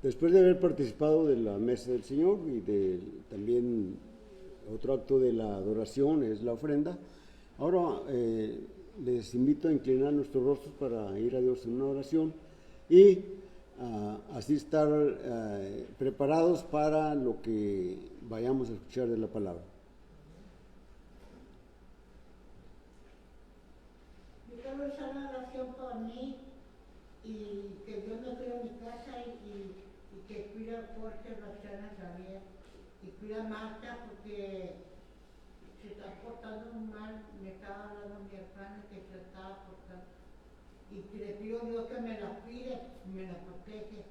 Después de haber participado de la mesa del Señor y también otro acto de la adoración es la ofrenda, ahora les invito a inclinar nuestros rostros para ir a Dios en una oración y así estar preparados para lo que vayamos a escuchar de la palabra. Yo quiero hacer una oración por mí y que Dios me cuide mi casa y que cuide a Jorge, Roxana, Javier y cuida a Marta porque se está portando muy mal. Me estaba hablando mi hermana que se estaba portando y que le pido a Dios que me la cuide, me la protege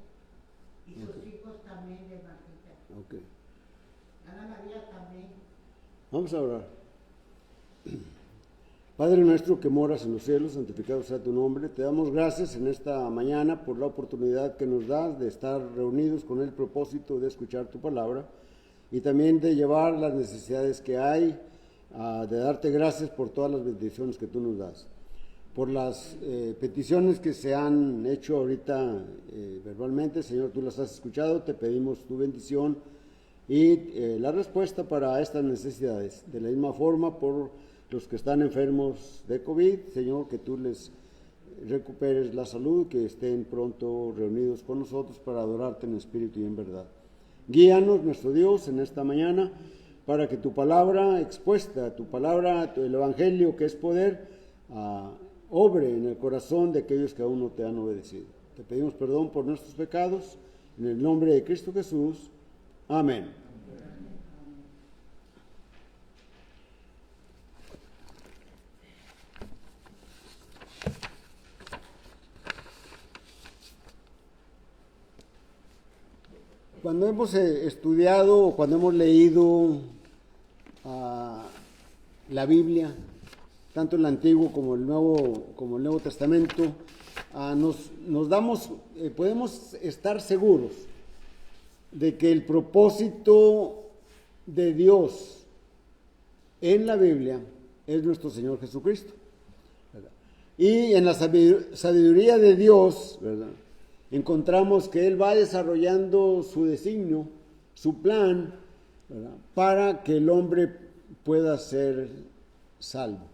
y sus hijos también de Martita. Okay. Ana María también. Vamos a orar. Padre nuestro que moras en los cielos, santificado sea tu nombre. Te damos gracias en esta mañana por la oportunidad que nos das de estar reunidos con el propósito de escuchar tu palabra y también de llevar las necesidades que hay, de darte gracias por todas las bendiciones que tú nos das. Por las peticiones que se han hecho ahorita verbalmente, Señor, tú las has escuchado, te pedimos tu bendición y la respuesta para estas necesidades. De la misma forma, por los que están enfermos de COVID, Señor, que tú les recuperes la salud, que estén pronto reunidos con nosotros para adorarte en espíritu y en verdad. Guíanos, nuestro Dios, en esta mañana, para que tu palabra expuesta, tu palabra, el evangelio que es poder, obre en el corazón de aquellos que aún no te han obedecido. Te pedimos perdón por nuestros pecados, en el nombre de Cristo Jesús. Amén. Cuando hemos estudiado o cuando hemos leído la Biblia, tanto el Antiguo como el Nuevo Testamento, podemos estar seguros de que el propósito de Dios en la Biblia es nuestro Señor Jesucristo, ¿verdad? Y en la sabiduría de Dios, ¿verdad?, encontramos que Él va desarrollando su designio, su plan, ¿verdad?, para que el hombre pueda ser salvo.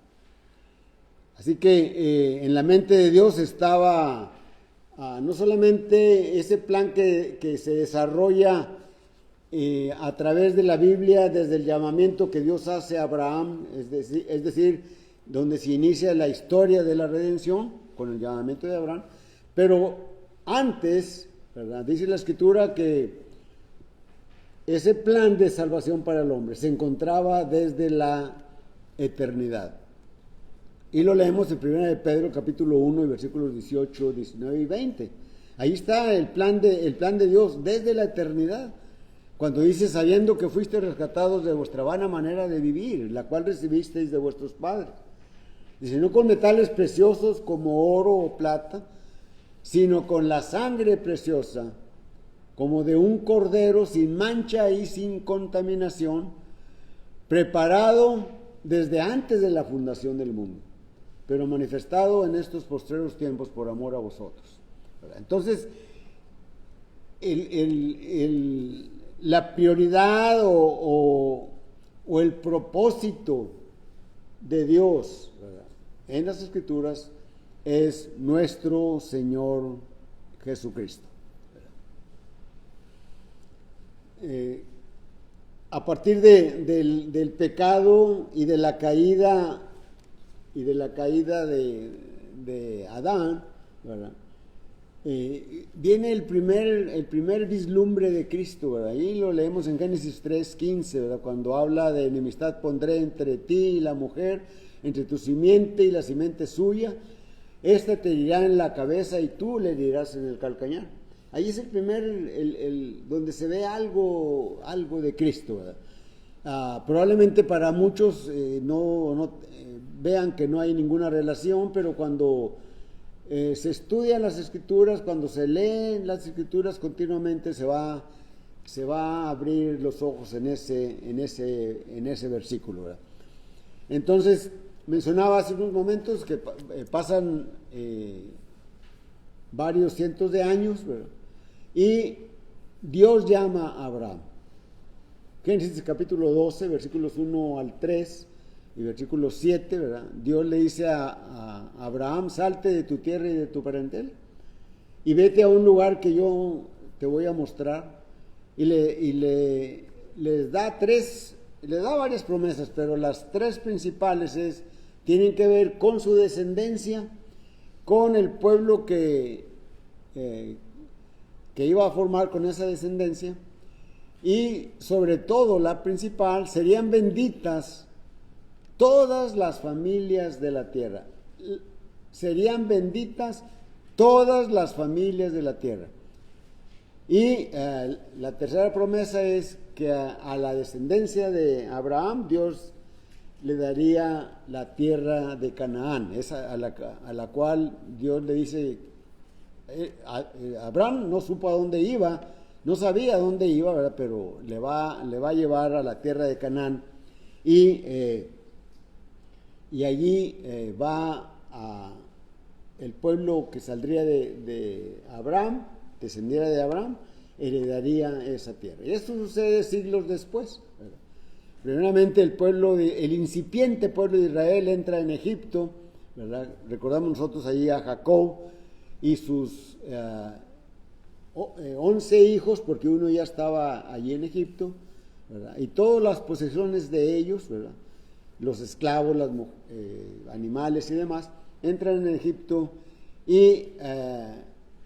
Así que en la mente de Dios estaba no solamente ese plan que se desarrolla a través de la Biblia, desde el llamamiento que Dios hace a Abraham, es decir, donde se inicia la historia de la redención con el llamamiento de Abraham, pero antes, ¿verdad?, dice la Escritura que ese plan de salvación para el hombre se encontraba desde la eternidad. Y lo leemos en 1 de Pedro, capítulo 1, y versículos 18, 19 y 20. Ahí está el plan de Dios desde la eternidad. Cuando dice, sabiendo que fuiste rescatados de vuestra vana manera de vivir, la cual recibisteis de vuestros padres. Dice, no con metales preciosos como oro o plata, sino con la sangre preciosa, como de un cordero sin mancha y sin contaminación, preparado desde antes de la fundación del mundo, pero manifestado en estos postreros tiempos por amor a vosotros. Entonces, la prioridad o el propósito de Dios, ¿verdad?, en las Escrituras es nuestro Señor Jesucristo. A partir del pecado y de la caída de Adán, ¿verdad?, viene el primer vislumbre de Cristo, ¿verdad? Ahí lo leemos en Génesis 3:15, ¿verdad?, cuando habla de enemistad pondré entre ti y la mujer, entre tu simiente y la simiente suya. Esta te herirá en la cabeza y tú le herirás en el calcañar. Ahí es donde se ve algo de Cristo, ¿verdad? Probablemente para muchos vean que no hay ninguna relación, pero cuando se estudian las Escrituras, cuando se leen las Escrituras continuamente, se va a abrir los ojos en ese versículo, ¿verdad? Entonces, mencionaba hace unos momentos que pasan varios cientos de años, ¿verdad?, y Dios llama a Abraham. Génesis capítulo 12, versículos 1 al 3 y versículo 7, ¿verdad? Dios le dice a Abraham: salte de tu tierra y de tu parentela y vete a un lugar que yo te voy a mostrar. Y les da varias promesas, pero las tres principales tienen que ver con su descendencia, con el pueblo que iba a formar con esa descendencia, y sobre todo la principal: serían benditas todas las familias de la tierra. Serían benditas todas las familias de la tierra. Y la tercera promesa es que a la descendencia de Abraham Dios le daría la tierra de Canaán, esa a la cual Dios le dice, Abraham no supo a dónde iba, no sabía a dónde iba, ¿verdad? Pero le va a llevar a la tierra de Canaán, y allí va el pueblo que saldría de Abraham, descendiera de Abraham, heredaría esa tierra. Y esto sucede siglos después, ¿verdad? Primeramente el incipiente pueblo de Israel entra en Egipto, ¿verdad? Recordamos nosotros allí a Jacob y sus 11 hijos, porque uno ya estaba allí en Egipto, ¿verdad? Y todas las posesiones de ellos, ¿verdad? Los esclavos, los animales y demás, entran en Egipto, y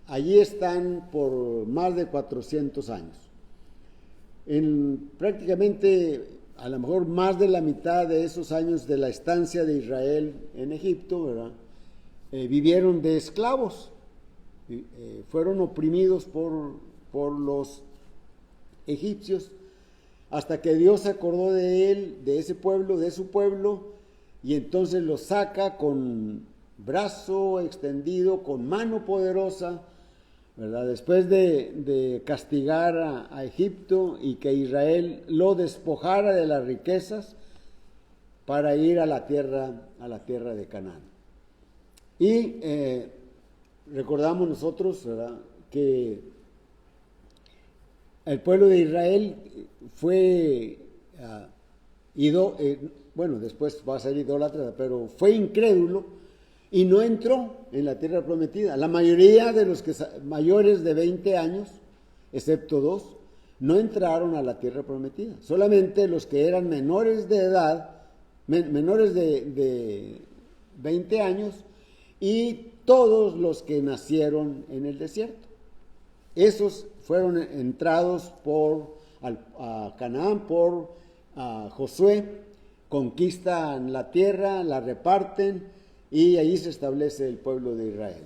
allí están por más de 400 años. Prácticamente, a lo mejor más de la mitad de esos años de la estancia de Israel en Egipto, ¿verdad? Vivieron de esclavos, fueron oprimidos por los egipcios, hasta que Dios se acordó de ese pueblo, de su pueblo, y entonces los saca con brazo extendido, con mano poderosa, ¿verdad? Después de castigar a Egipto y que Israel lo despojara de las riquezas para ir a la tierra de Canaán. Y recordamos nosotros, ¿verdad?, que el pueblo de Israel fue después va a ser idólatra, pero fue incrédulo y no entró en la tierra prometida. La mayoría de los mayores de 20 años, excepto 2, no entraron a la tierra prometida. Solamente los que eran menores de edad, menores de 20 años, y todos los que nacieron en el desierto. Esos fueron entrados a Canaán por Josué, conquistan la tierra, la reparten, y allí se establece el pueblo de Israel.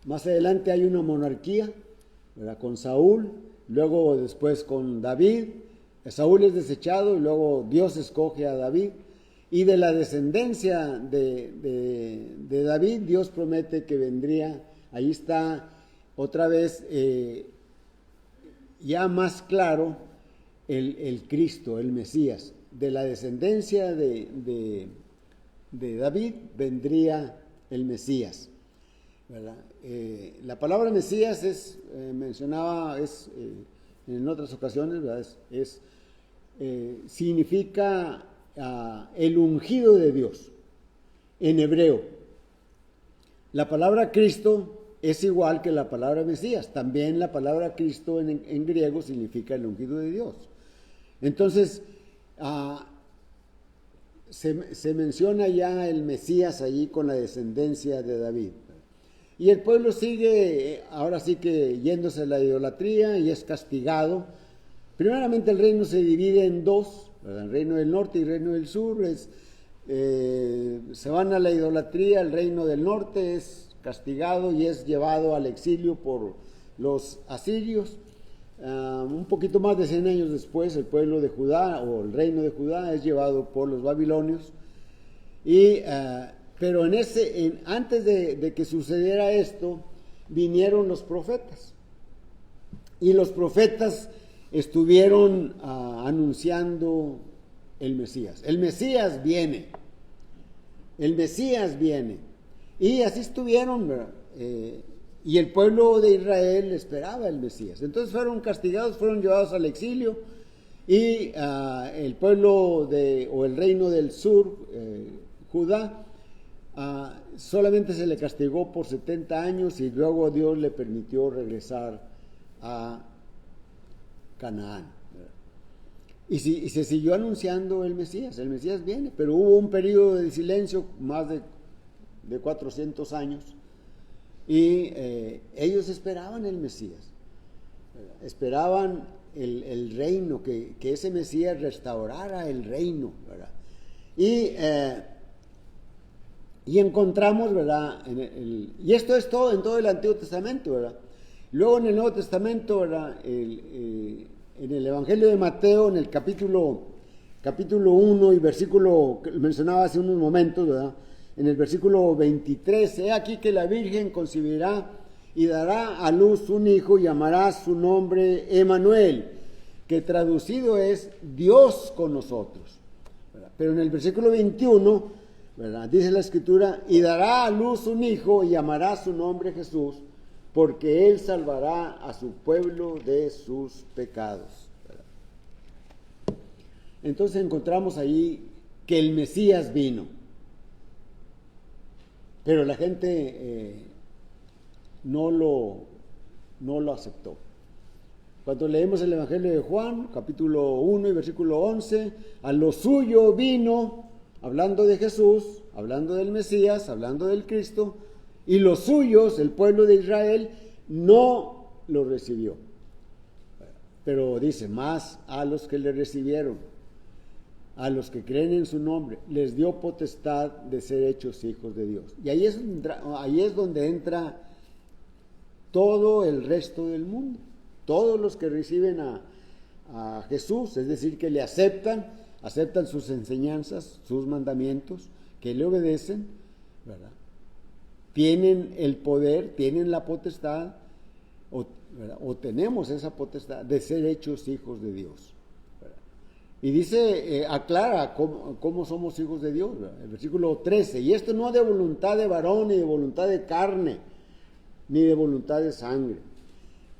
Más adelante hay una monarquía, ¿verdad?, con Saúl, luego después con David. Saúl es desechado y luego Dios escoge a David, y de la descendencia de David Dios promete que vendría. Ahí está otra vez ya más claro el Cristo, el Mesías. De la descendencia de David vendría el Mesías, ¿verdad? La palabra Mesías mencionaba en otras ocasiones, ¿verdad? Significa el ungido de Dios en hebreo. La palabra Cristo es igual que la palabra Mesías. También la palabra Cristo en griego significa el ungido de Dios. Entonces, se menciona ya el Mesías allí con la descendencia de David. Y el pueblo sigue, ahora sí que yéndose a la idolatría, y es castigado. Primeramente el reino se divide en dos, ¿verdad? El reino del norte y el reino del sur. Se van a la idolatría. El reino del norte es castigado y es llevado al exilio por los asirios. Un poquito más de 100 años después, el pueblo de Judá, o el reino de Judá, es llevado por los babilonios. Pero antes de que sucediera esto, vinieron los profetas. Y los profetas estuvieron anunciando el Mesías. El Mesías viene. El Mesías viene. Y así estuvieron, y el pueblo de Israel esperaba el Mesías. Entonces fueron castigados, fueron llevados al exilio, y el pueblo o el reino del sur, Judá, solamente se le castigó por 70 años y luego Dios le permitió regresar a Canaán. Y se siguió anunciando el Mesías viene, pero hubo un periodo de silencio, más de 400 años, y ellos esperaban el Mesías, esperaban el reino, que ese Mesías restaurara el reino, ¿verdad? Y encontramos, ¿verdad? Y esto es todo en todo el Antiguo Testamento, ¿verdad? Luego en el Nuevo Testamento, ¿verdad? En el Evangelio de Mateo, en el capítulo 1 y versículo que mencionaba hace unos momentos, ¿verdad? En el versículo 23, he aquí que la Virgen concebirá y dará a luz un hijo y llamará su nombre Emmanuel, que traducido es Dios con nosotros, ¿verdad? Pero en el versículo 21, ¿verdad? Dice la Escritura, y dará a luz un hijo y llamará su nombre Jesús, porque él salvará a su pueblo de sus pecados, ¿verdad? Entonces encontramos ahí que el Mesías vino, pero la gente no lo aceptó. Cuando leemos el Evangelio de Juan, capítulo 1 y versículo 11, a lo suyo vino, hablando de Jesús, hablando del Mesías, hablando del Cristo, y los suyos, el pueblo de Israel, no lo recibió. Pero dice, más a los que le recibieron, a los que creen en su nombre, les dio potestad de ser hechos hijos de Dios. Y ahí es donde entra todo el resto del mundo. Todos los que reciben a Jesús, es decir, que le aceptan sus enseñanzas, sus mandamientos, que le obedecen, ¿verdad? Tienen el poder, tienen la potestad, o tenemos esa potestad de ser hechos hijos de Dios, ¿verdad? Y dice, aclara cómo somos hijos de Dios, ¿verdad? El versículo 13, y esto no de voluntad de varón, ni de voluntad de carne, ni de voluntad de sangre,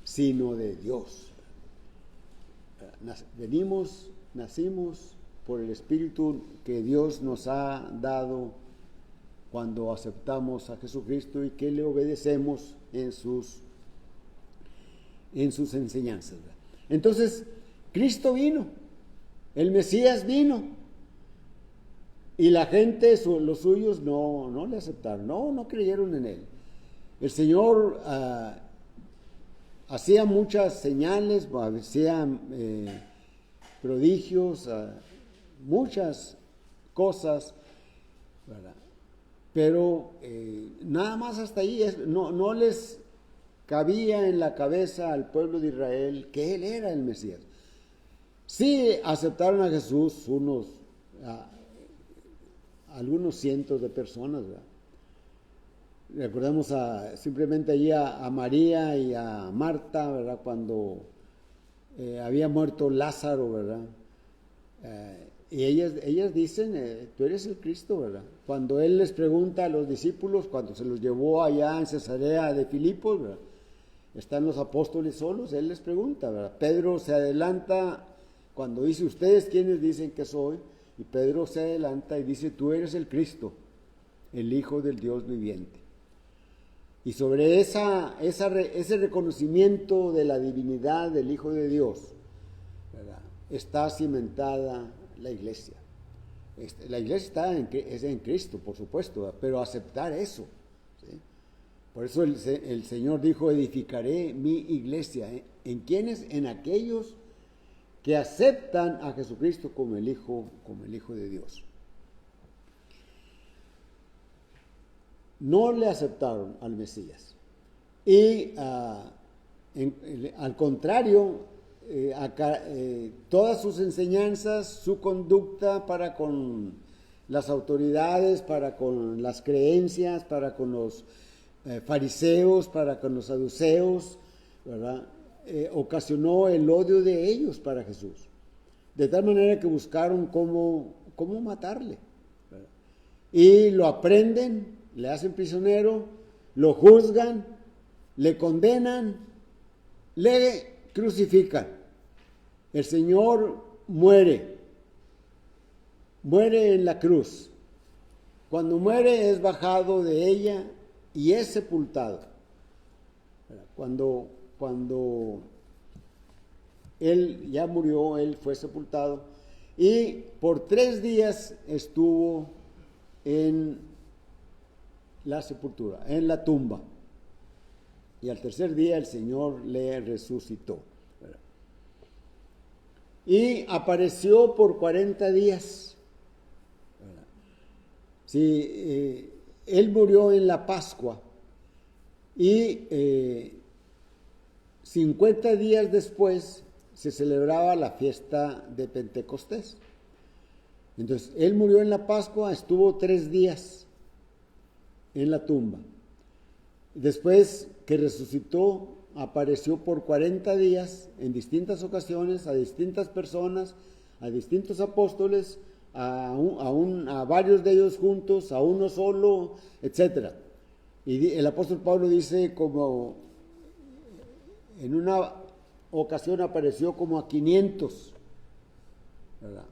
sino de Dios. Nacimos por el Espíritu que Dios nos ha dado cuando aceptamos a Jesucristo y que le obedecemos en sus enseñanzas. Entonces, Cristo vino, el Mesías vino, y la gente, los suyos, no le aceptaron, no creyeron en él. El Señor hacía muchas señales, hacía prodigios, muchas cosas, ¿verdad? Pero nada más hasta ahí, no les cabía en la cabeza al pueblo de Israel que Él era el Mesías. Sí aceptaron a Jesús algunos cientos de personas, ¿verdad? Recordemos simplemente allí a María y a Marta, ¿verdad? Cuando había muerto Lázaro, ¿verdad? Y ellas dicen, tú eres el Cristo, ¿verdad? Cuando Él les pregunta a los discípulos, cuando se los llevó allá en Cesarea de Filipos, ¿verdad? Están los apóstoles solos, Él les pregunta, ¿verdad? Pedro se adelanta cuando dice, ¿ustedes quiénes dicen que soy? Y Pedro se adelanta y dice, tú eres el Cristo, el Hijo del Dios viviente. Y sobre ese reconocimiento de la divinidad del Hijo de Dios, ¿verdad?, está cimentada la iglesia. La iglesia es en Cristo, por supuesto, ¿verdad?, pero aceptar eso, ¿sí? Por eso el Señor dijo, edificaré mi iglesia. ¿En quiénes? En aquellos que aceptan a Jesucristo como el Hijo de Dios. No le aceptaron al Mesías. Y al contrario, todas sus enseñanzas, su conducta para con las autoridades, para con las creencias, para con los fariseos, para con los saduceos, ¿verdad?, ocasionó el odio de ellos para Jesús. De tal manera que buscaron cómo matarle, ¿verdad? Y lo aprenden, le hacen prisionero, lo juzgan, le condenan, le crucifican. El Señor muere en la cruz. Cuando muere es bajado de ella y es sepultado. Cuando Él ya murió, Él fue sepultado y por 3 días estuvo en la sepultura, en la tumba. Y al 3er día el Señor le resucitó. Y apareció por 40 días. Sí, Él murió en la Pascua y 50 días después se celebraba la fiesta de Pentecostés. Entonces, Él murió en la Pascua, estuvo 3 días en la tumba. Después que resucitó, apareció por 40 días en distintas ocasiones a distintas personas, a distintos apóstoles, a varios de ellos juntos, a uno solo, etc. Y el apóstol Pablo dice como en una ocasión apareció como a 500, ¿verdad?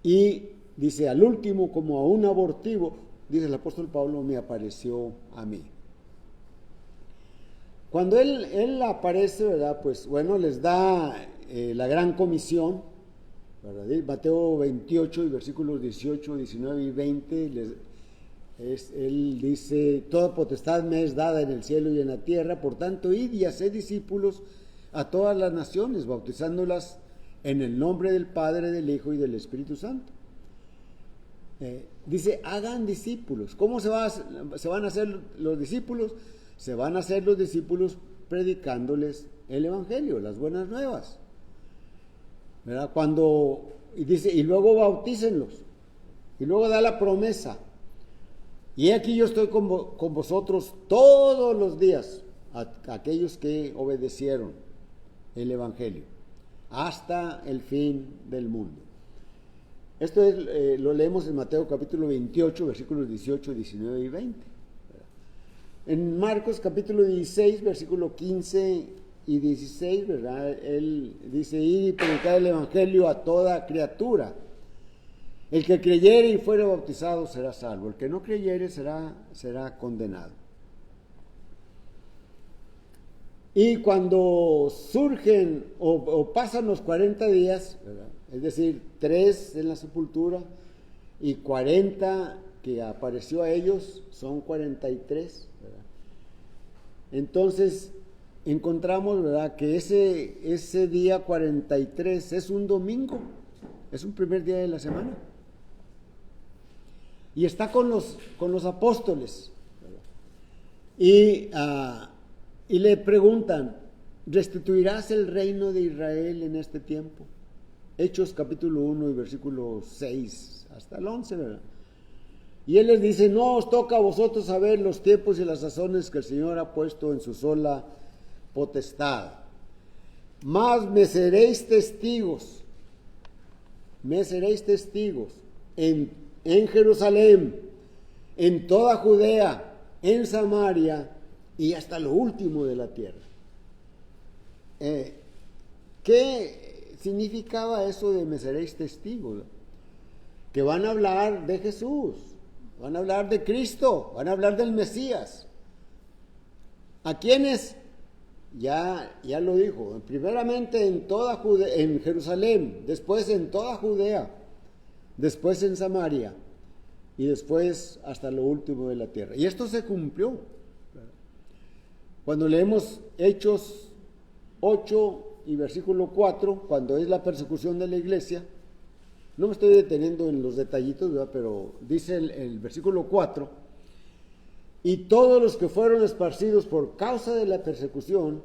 Y dice al último como a un abortivo, dice el apóstol Pablo, me apareció a mí. Cuando él aparece, ¿verdad? Pues bueno, les da la gran comisión, ¿verdad? Mateo 28 y versículos 18, 19 y 20, él dice, toda potestad me es dada en el cielo y en la tierra, por tanto, id y haced discípulos a todas las naciones, bautizándolas en el nombre del Padre, del Hijo y del Espíritu Santo. Dice, hagan discípulos. ¿Cómo se van a hacer los discípulos? Se van a hacer los discípulos predicándoles el Evangelio, las buenas nuevas, ¿verdad? Y dice, y luego bautícenlos, y luego da la promesa, y aquí yo estoy con vosotros todos los días, a aquellos que obedecieron el Evangelio, hasta el fin del mundo. Esto lo leemos en Mateo capítulo 28, versículos 18, 19 y 20. En Marcos capítulo 16, versículo 15 y 16, ¿verdad? Él dice, ir y predicar el Evangelio a toda criatura. El que creyere y fuere bautizado será salvo. El que no creyere será condenado. Y cuando surgen o pasan los 40 días, ¿verdad? Es decir, 3 en la sepultura y 40 que apareció a ellos, son 43, ¿verdad? Entonces encontramos, ¿verdad?, que ese día 43 es un domingo, es un primer día de la semana. Y está con los apóstoles, ¿verdad? Y le preguntan, ¿restituirás el reino de Israel en este tiempo? Hechos capítulo 1 y versículo 6 hasta el 11, ¿verdad? Y él les dice, no os toca a vosotros saber los tiempos y las sazones que el Señor ha puesto en su sola potestad. Mas me seréis testigos en Jerusalén, en toda Judea, en Samaria y hasta lo último de la tierra. ¿Qué significaba eso de me seréis testigos? Que van a hablar de Jesús, van a hablar de Cristo, van a hablar del Mesías. ¿A quiénes? Ya lo dijo, primeramente en toda Judea, en Jerusalén, después en toda Judea, después en Samaria y después hasta lo último de la tierra. Y esto se cumplió. Cuando leemos Hechos 8 y versículo 4, cuando es la persecución de la iglesia, no me estoy deteniendo en los detallitos, ¿verdad?, pero dice el versículo 4, y todos los que fueron esparcidos por causa de la persecución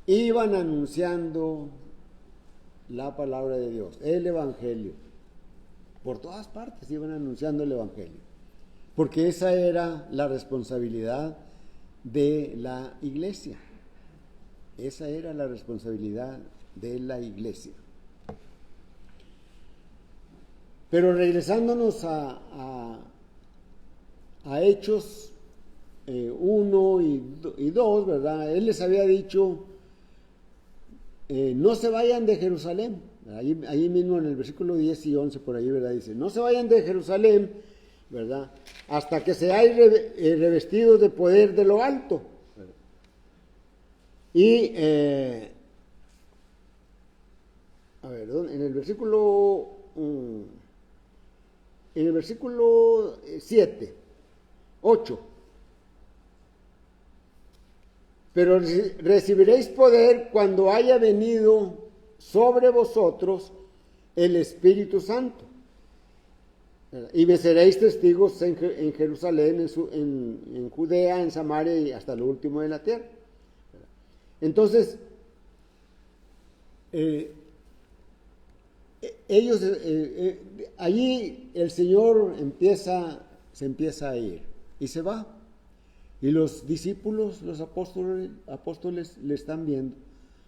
iban anunciando la palabra de Dios, el Evangelio. Por todas partes iban anunciando el Evangelio, porque esa era la responsabilidad de la iglesia. Esa era la responsabilidad de la iglesia. Pero regresándonos a Hechos 1 y 2, ¿verdad? Él les había dicho, no se vayan de Jerusalén. Ahí mismo en el versículo 10 y 11 por ahí, ¿verdad? Dice, no se vayan de Jerusalén, ¿verdad? Hasta que seáis revestidos de poder de lo alto. ¿Verdad? Y, a ver, en el versículo 7, 8. Pero recibiréis poder cuando haya venido sobre vosotros el Espíritu Santo. Y me seréis testigos en Jerusalén, en Judea, en Samaria y hasta lo último de la tierra. Entonces, allí el Señor se empieza a ir y se va. Y los discípulos, los apóstoles le están viendo,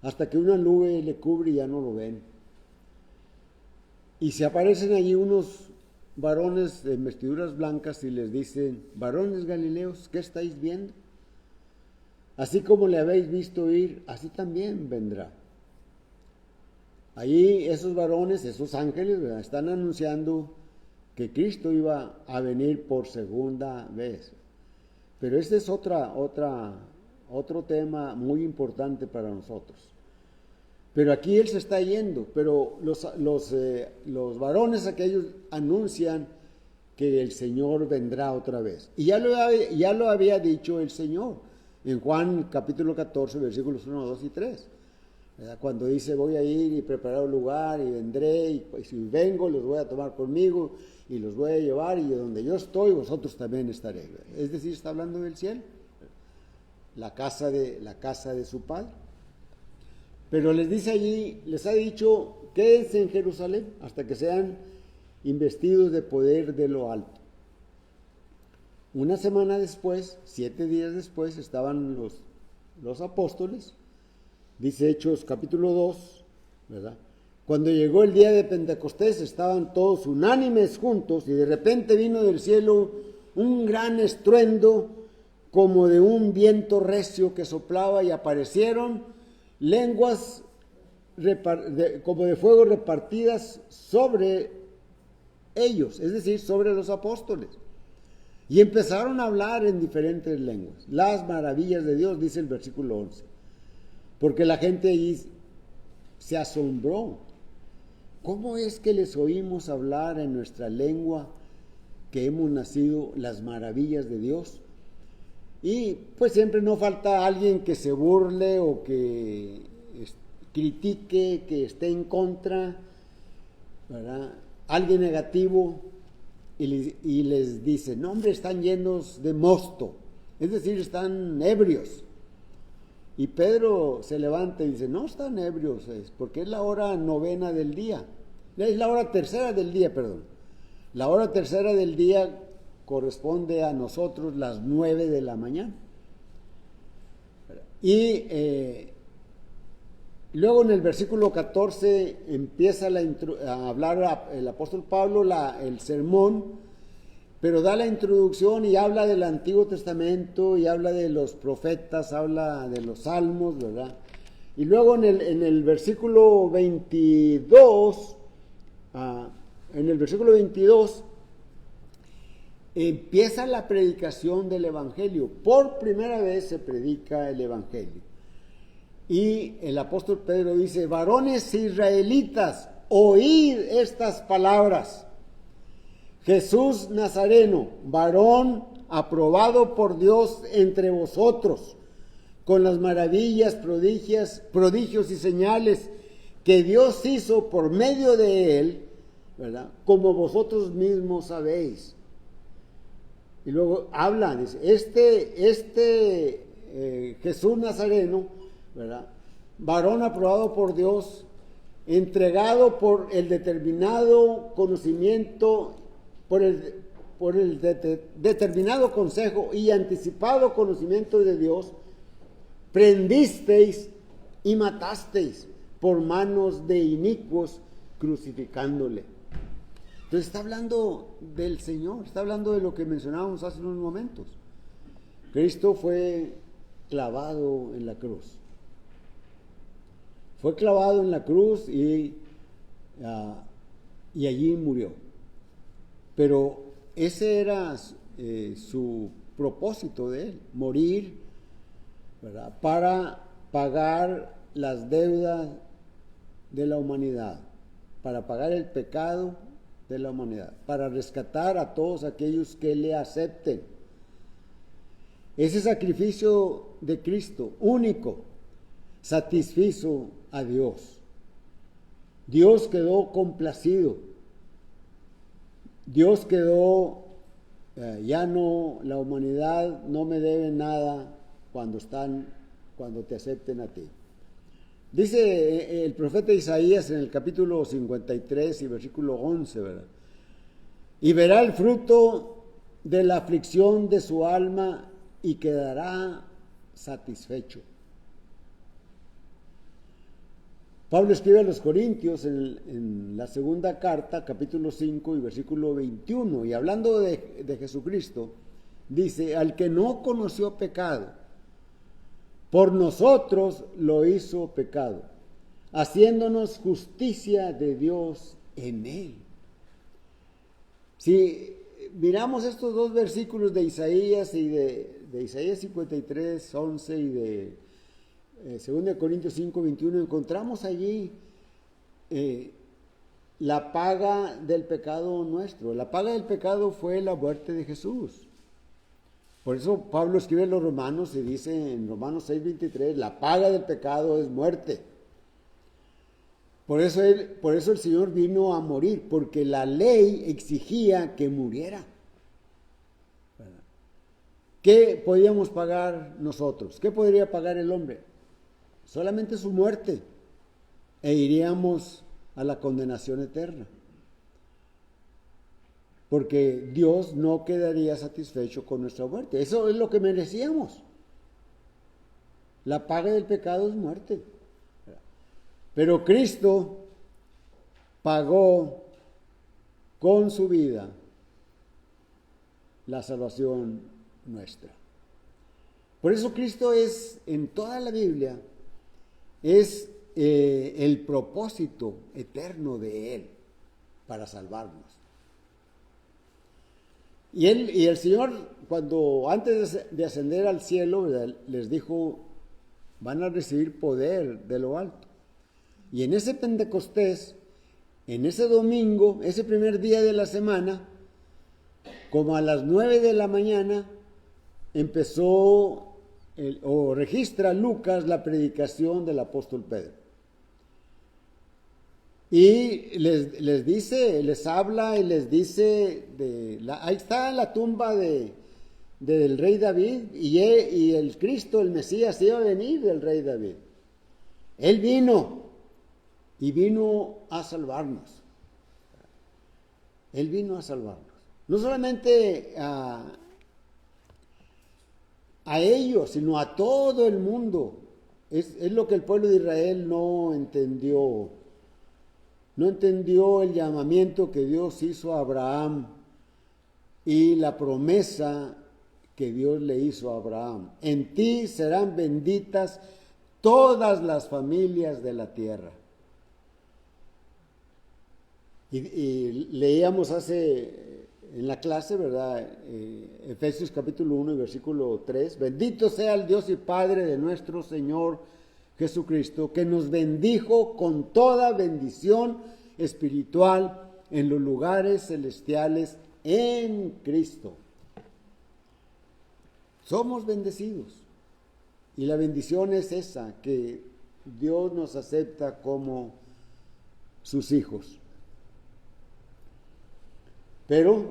hasta que una nube le cubre y ya no lo ven. Y se aparecen allí unos varones de vestiduras blancas y les dicen, varones galileos, ¿qué estáis viendo? Así como le habéis visto ir, así también vendrá. Allí esos varones, esos ángeles, ¿verdad?, están anunciando que Cristo iba a venir por segunda vez. Pero este es otro tema muy importante para nosotros. Pero aquí Él se está yendo, pero los varones aquellos anuncian que el Señor vendrá otra vez. Y ya lo había dicho el Señor en Juan capítulo 14, versículos 1, 2 y 3. ¿Verdad? Cuando dice, voy a ir y preparar un lugar y vendré, y si vengo los voy a tomar conmigo y los voy a llevar, y donde yo estoy vosotros también estaréis. Es decir, está hablando del cielo, la casa de su Padre. Pero les dice allí, les ha dicho, quédense en Jerusalén hasta que sean investidos de poder de lo alto. Una semana después, 7 días después, estaban los apóstoles, dice Hechos capítulo 2, ¿verdad? Cuando llegó el día de Pentecostés, estaban todos unánimes juntos, y de repente vino del cielo un gran estruendo, como de un viento recio que soplaba, y aparecieron lenguas como de fuego repartidas sobre ellos, es decir, sobre los apóstoles. Y empezaron a hablar en diferentes lenguas, las maravillas de Dios, dice el versículo 11. Porque la gente allí se asombró. ¿Cómo es que les oímos hablar en nuestra lengua que hemos nacido las maravillas de Dios? Y pues siempre no falta alguien que se burle o que critique, que esté en contra, ¿verdad? Alguien negativo y les dice, no hombre, están llenos de mosto, es decir, están ebrios. Y Pedro se levanta y dice, no están ebrios, porque es la hora novena del día. Es la hora tercera del día, perdón. La hora tercera del día corresponde a nosotros las 9 de la mañana. Y luego en el versículo 14 empieza a hablar el apóstol Pablo el sermón, pero da la introducción y habla del Antiguo Testamento y habla de los profetas, habla de los salmos, ¿verdad? Y luego en el versículo 22, empieza la predicación del Evangelio. Por primera vez se predica el Evangelio. Y el apóstol Pedro dice, varones israelitas, oíd estas palabras. Jesús Nazareno, varón aprobado por Dios entre vosotros, con las maravillas, prodigios y señales que Dios hizo por medio de él, ¿verdad?, como vosotros mismos sabéis. Y luego habla, dice, Jesús Nazareno, ¿verdad?, varón aprobado por Dios, entregado por el determinado conocimiento, por el determinado consejo y anticipado conocimiento de Dios, prendisteis y matasteis por manos de inicuos, crucificándole. Entonces está hablando del Señor, está hablando de lo que mencionábamos hace unos momentos, Cristo fue clavado en la cruz. Fue clavado en la cruz y allí murió. Pero ese era su propósito de él, morir, ¿verdad?, para pagar las deudas de la humanidad, para pagar el pecado de la humanidad, para rescatar a todos aquellos que le acepten. Ese sacrificio de Cristo, único, satisfizo a Dios. Dios quedó complacido. Dios quedó, ya no, la humanidad no me debe nada cuando te acepten a ti. Dice el profeta Isaías en el capítulo 53 y versículo 11, ¿verdad? Y verá el fruto de la aflicción de su alma y quedará satisfecho. Pablo escribe a los Corintios en la segunda carta, capítulo 5 y versículo 21, y hablando de Jesucristo, dice: al que no conoció pecado, por nosotros lo hizo pecado, haciéndonos justicia de Dios en él. Si miramos estos dos versículos de Isaías y de Isaías 53, 11 y de 2 Corintios 5, 21, encontramos allí la paga del pecado nuestro. La paga del pecado fue la muerte de Jesús. Por eso Pablo escribe en los Romanos y dice en Romanos 6, 23, la paga del pecado es muerte. Por eso el Señor vino a morir, porque la ley exigía que muriera. ¿Qué podíamos pagar nosotros? ¿Qué podría pagar el hombre? Solamente su muerte, e iríamos a la condenación eterna. Porque Dios no quedaría satisfecho con nuestra muerte. Eso es lo que merecíamos. La paga del pecado es muerte. Pero Cristo pagó con su vida la salvación nuestra. Por eso Cristo es, en toda la Biblia, es el propósito eterno de Él para salvarnos. Y el Señor, cuando antes de ascender al cielo, ¿verdad?, les dijo: van a recibir poder de lo alto. Y en ese Pentecostés, en ese domingo, ese primer día de la semana, como a las 9 de la mañana, registra Lucas la predicación del apóstol Pedro. Y les dice, les habla y les dice, ahí está la tumba del rey David, y el Cristo, el Mesías, iba a venir del rey David. Él vino a salvarnos. Él vino a salvarnos. No solamente a ellos, sino a todo el mundo. Es lo que el pueblo de Israel no entendió. No entendió el llamamiento que Dios hizo a Abraham y la promesa que Dios le hizo a Abraham. En ti serán benditas todas las familias de la tierra. Y leíamos en la clase, ¿verdad? Efesios capítulo 1 y versículo 3. Bendito sea el Dios y Padre de nuestro Señor Jesucristo, que nos bendijo con toda bendición espiritual en los lugares celestiales en Cristo. Somos bendecidos. Y la bendición es esa, que Dios nos acepta como sus hijos. Pero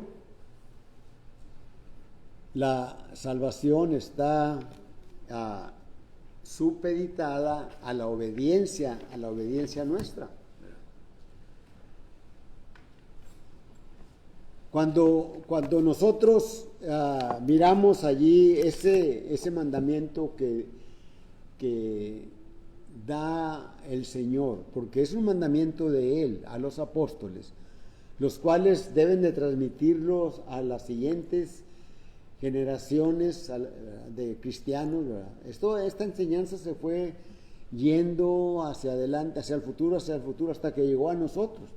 la salvación está supeditada a la obediencia nuestra. Cuando nosotros miramos allí ese mandamiento que da el Señor, porque es un mandamiento de Él a los apóstoles, los cuales deben de transmitirlos a las siguientes generaciones de cristianos, ¿verdad? Esta enseñanza se fue yendo hacia adelante, hacia el futuro, hasta que llegó a nosotros.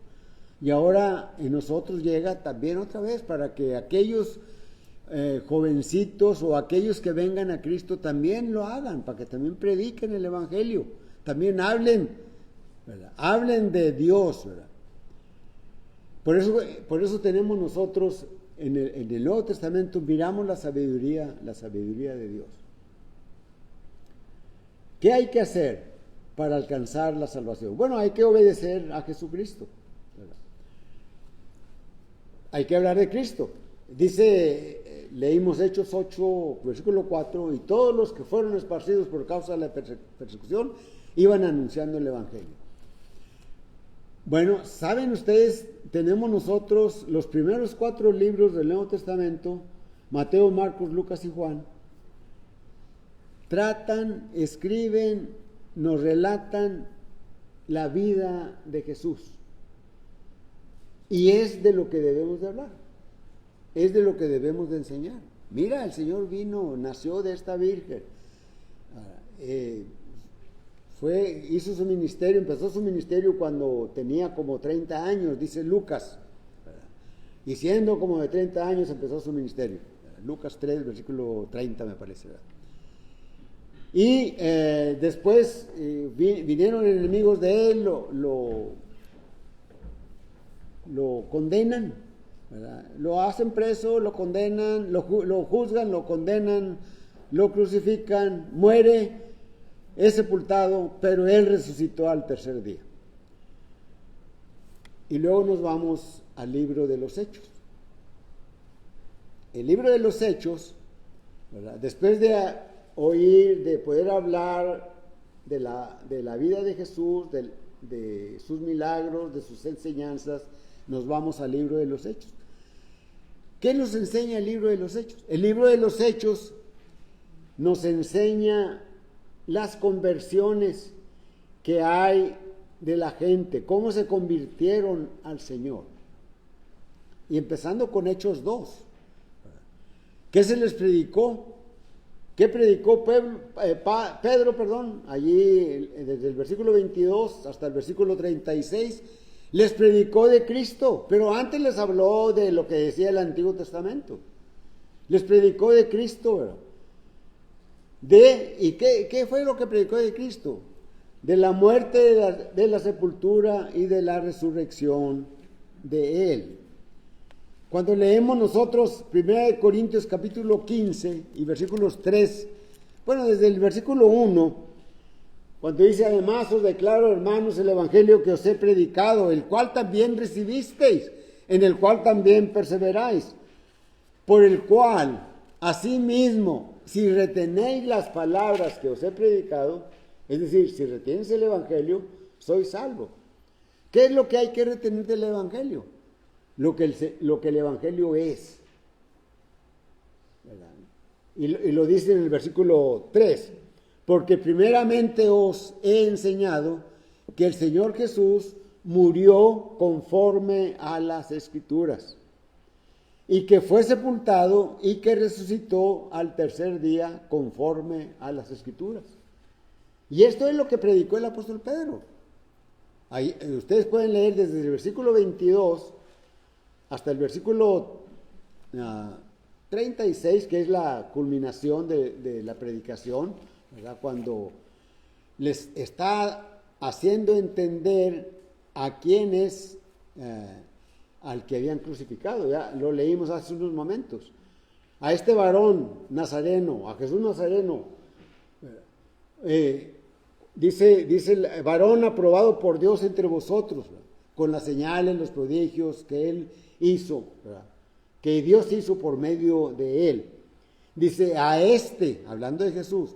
Y ahora en nosotros llega también otra vez para que aquellos jovencitos o aquellos que vengan a Cristo también lo hagan, para que también prediquen el Evangelio, también hablen, ¿verdad? Hablen de Dios, ¿verdad? Por eso tenemos nosotros en el Nuevo Testamento, miramos la sabiduría de Dios. ¿Qué hay que hacer para alcanzar la salvación? Bueno, hay que obedecer a Jesucristo, ¿verdad? Hay que hablar de Cristo. Dice, leímos Hechos 8, versículo 4, y todos los que fueron esparcidos por causa de la persecución iban anunciando el Evangelio. Bueno, ¿saben ustedes? Tenemos nosotros los primeros 4 libros del Nuevo Testamento, Mateo, Marcos, Lucas y Juan, tratan, escriben, nos relatan la vida de Jesús. Y es de lo que debemos de hablar, es de lo que debemos de enseñar. Mira, el Señor vino, nació de esta virgen, hizo su ministerio, empezó su ministerio cuando tenía como 30 años, dice Lucas, ¿verdad? Y siendo como de 30 años empezó su ministerio. Lucas 3, versículo 30 me parece, ¿verdad? Y después vinieron enemigos de él, lo condenan, ¿verdad? Lo hacen preso, lo condenan, lo juzgan, lo condenan, lo crucifican, muere, es sepultado, pero él resucitó al tercer día. Y luego nos vamos al libro de los Hechos. El libro de los Hechos, ¿verdad? Después de oír, de poder hablar de la vida de Jesús, de sus milagros, de sus enseñanzas, nos vamos al libro de los Hechos. ¿Qué nos enseña el libro de los Hechos? El libro de los Hechos nos enseña las conversiones que hay de la gente, cómo se convirtieron al Señor. Y empezando con Hechos 2. ¿Qué se les predicó? ¿Qué predicó Pedro, allí desde el versículo 22 hasta el versículo 36? Les predicó de Cristo, pero antes les habló de lo que decía el Antiguo Testamento. Les predicó de Cristo, ¿verdad? ¿Y qué fue lo que predicó de Cristo? De la muerte, de la sepultura y de la resurrección de Él. Cuando leemos nosotros 1 Corintios capítulo 15 y versículos 3, desde el versículo 1, cuando dice: además os declaro, hermanos, el evangelio que os he predicado, el cual también recibisteis, en el cual también perseveráis, por el cual, asimismo, si retenéis las palabras que os he predicado, es decir, si retienes el evangelio, sois salvo. ¿Qué es lo que hay que retener del evangelio? Lo que el evangelio es, ¿verdad? Y lo dice en el versículo 3, porque primeramente os he enseñado que el Señor Jesús murió conforme a las Escrituras, y que fue sepultado y que resucitó al tercer día conforme a las Escrituras. Y esto es lo que predicó el apóstol Pedro. Ahí, ustedes pueden leer desde el versículo 22 hasta el versículo 36, que es la culminación de la predicación, ¿verdad? Cuando les está haciendo entender a quién es al que habían crucificado. Ya lo leímos hace unos momentos. A este varón nazareno, a Jesús Nazareno, dice el varón aprobado por Dios entre vosotros, ¿verdad? Con las señales, los prodigios que él hizo, ¿verdad? Que Dios hizo por medio de él. Dice: a este, hablando de Jesús,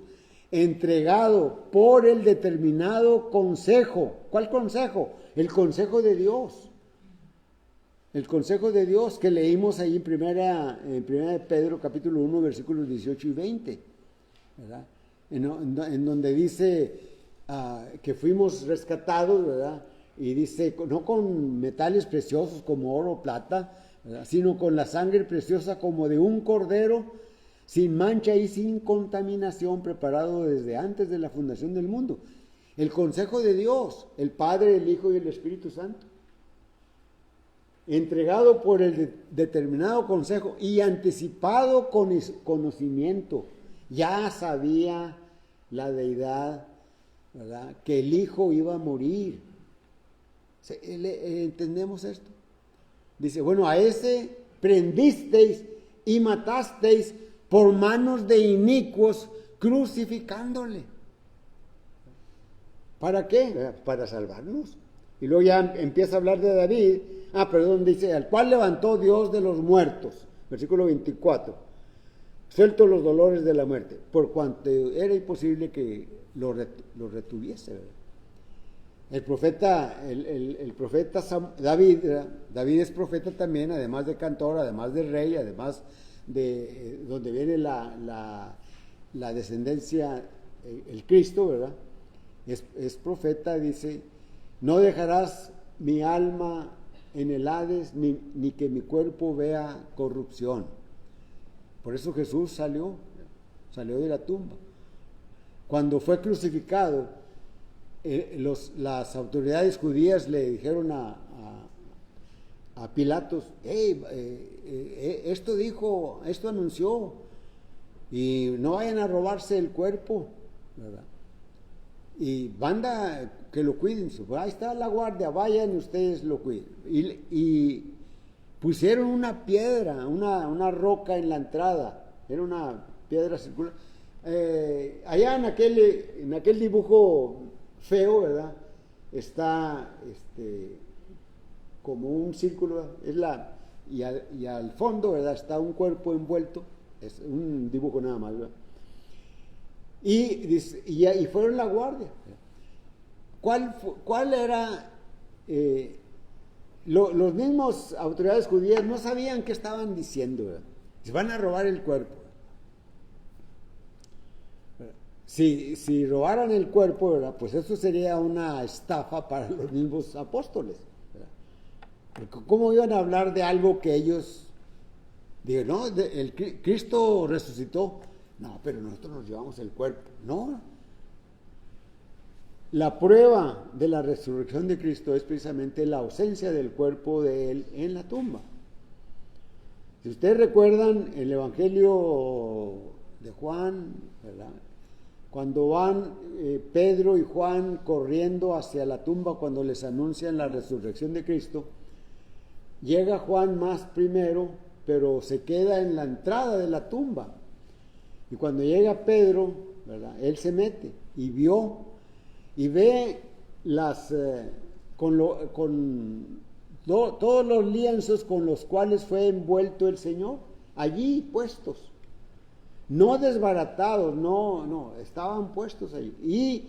entregado por el determinado consejo. ¿Cuál consejo? El consejo de Dios. El consejo de Dios que leímos ahí en primera de Pedro capítulo 1 versículos 18 y 20, ¿verdad? En donde dice que fuimos rescatados, ¿verdad? Y dice, no con metales preciosos como oro o plata, ¿verdad? Sino con la sangre preciosa como de un cordero, sin mancha y sin contaminación, preparado desde antes de la fundación del mundo. El consejo de Dios, el Padre, el Hijo y el Espíritu Santo, entregado por el determinado consejo y anticipado conocimiento. Ya sabía la deidad, ¿verdad?, que el Hijo iba a morir. ¿Entendemos esto? Dice, bueno, a ese prendisteis y matasteis por manos de inicuos, crucificándole. ¿Para qué? Para salvarnos. Y luego ya empieza a hablar de David. Dice, al cual levantó Dios de los muertos. Versículo 24. Suelto los dolores de la muerte, por cuanto era imposible que lo retuviese, ¿verdad? El profeta David, ¿verdad? David es profeta también, además de cantor, además de rey, además de donde viene la descendencia, el Cristo, ¿verdad? Es profeta, dice, no dejarás mi alma en el Hades, ni que mi cuerpo vea corrupción. Por eso Jesús salió de la tumba. Cuando fue crucificado, las autoridades judías le dijeron a Pilatos, esto anunció, y no vayan a robarse el cuerpo, ¿verdad? Y banda que lo cuiden, ahí está la guardia, vayan y ustedes lo cuiden. Y pusieron una piedra, una roca en la entrada, era una piedra circular. Allá en aquel dibujo feo, ¿verdad?, está como un círculo, y al fondo, ¿verdad?, está un cuerpo envuelto, es un dibujo nada más, ¿verdad? Y fueron la guardia. ¿Cuál era? Los mismos autoridades judías no sabían qué estaban diciendo, ¿verdad? Se van a robar el cuerpo. Si robaran el cuerpo, ¿verdad?, pues eso sería una estafa para los mismos apóstoles, ¿verdad? Porque ¿cómo iban a hablar de algo que ellos digan, no, el Cristo resucitó? No, pero nosotros nos llevamos el cuerpo. No. La prueba de la resurrección de Cristo es precisamente la ausencia del cuerpo de Él en la tumba. Si ustedes recuerdan el Evangelio de Juan, ¿verdad?, cuando van Pedro y Juan corriendo hacia la tumba cuando les anuncian la resurrección de Cristo, llega Juan más primero, pero se queda en la entrada de la tumba. Y cuando llega Pedro, ¿verdad?, él se mete y ve todos los lienzos con los cuales fue envuelto el Señor, allí puestos, no desbaratados, no, estaban puestos ahí. Y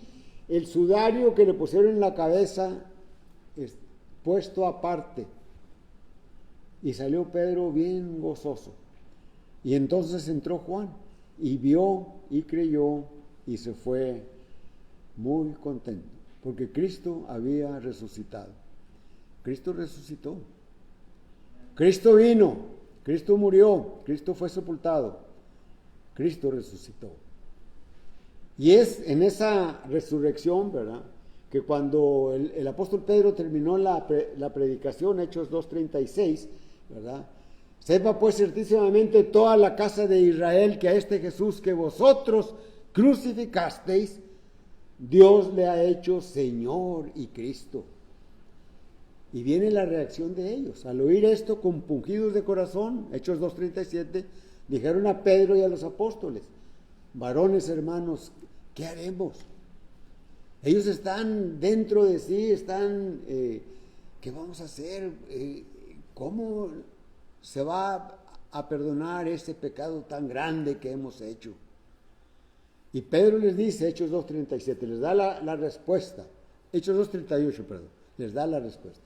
el sudario que le pusieron en la cabeza, puesto aparte. Y salió Pedro bien gozoso. Y entonces entró Juan y vio y creyó y se fue muy contento, porque Cristo había resucitado. Cristo resucitó. Cristo vino, Cristo murió, Cristo fue sepultado, Cristo resucitó. Y es en esa resurrección, ¿verdad?, que cuando el apóstol Pedro terminó la predicación, Hechos 2:36, ¿verdad?, sepa pues certísimamente toda la casa de Israel que a este Jesús que vosotros crucificasteis, Dios le ha hecho Señor y Cristo. Y viene la reacción de ellos. Al oír esto, compungidos de corazón, Hechos 2:37, dijeron a Pedro y a los apóstoles, varones hermanos, ¿qué haremos? Ellos están dentro de sí, ¿qué vamos a hacer? ¿Cómo se va a perdonar ese pecado tan grande que hemos hecho? Y Pedro les dice, Hechos 2:37, les da la respuesta. Hechos 2:38, perdón, les da la respuesta.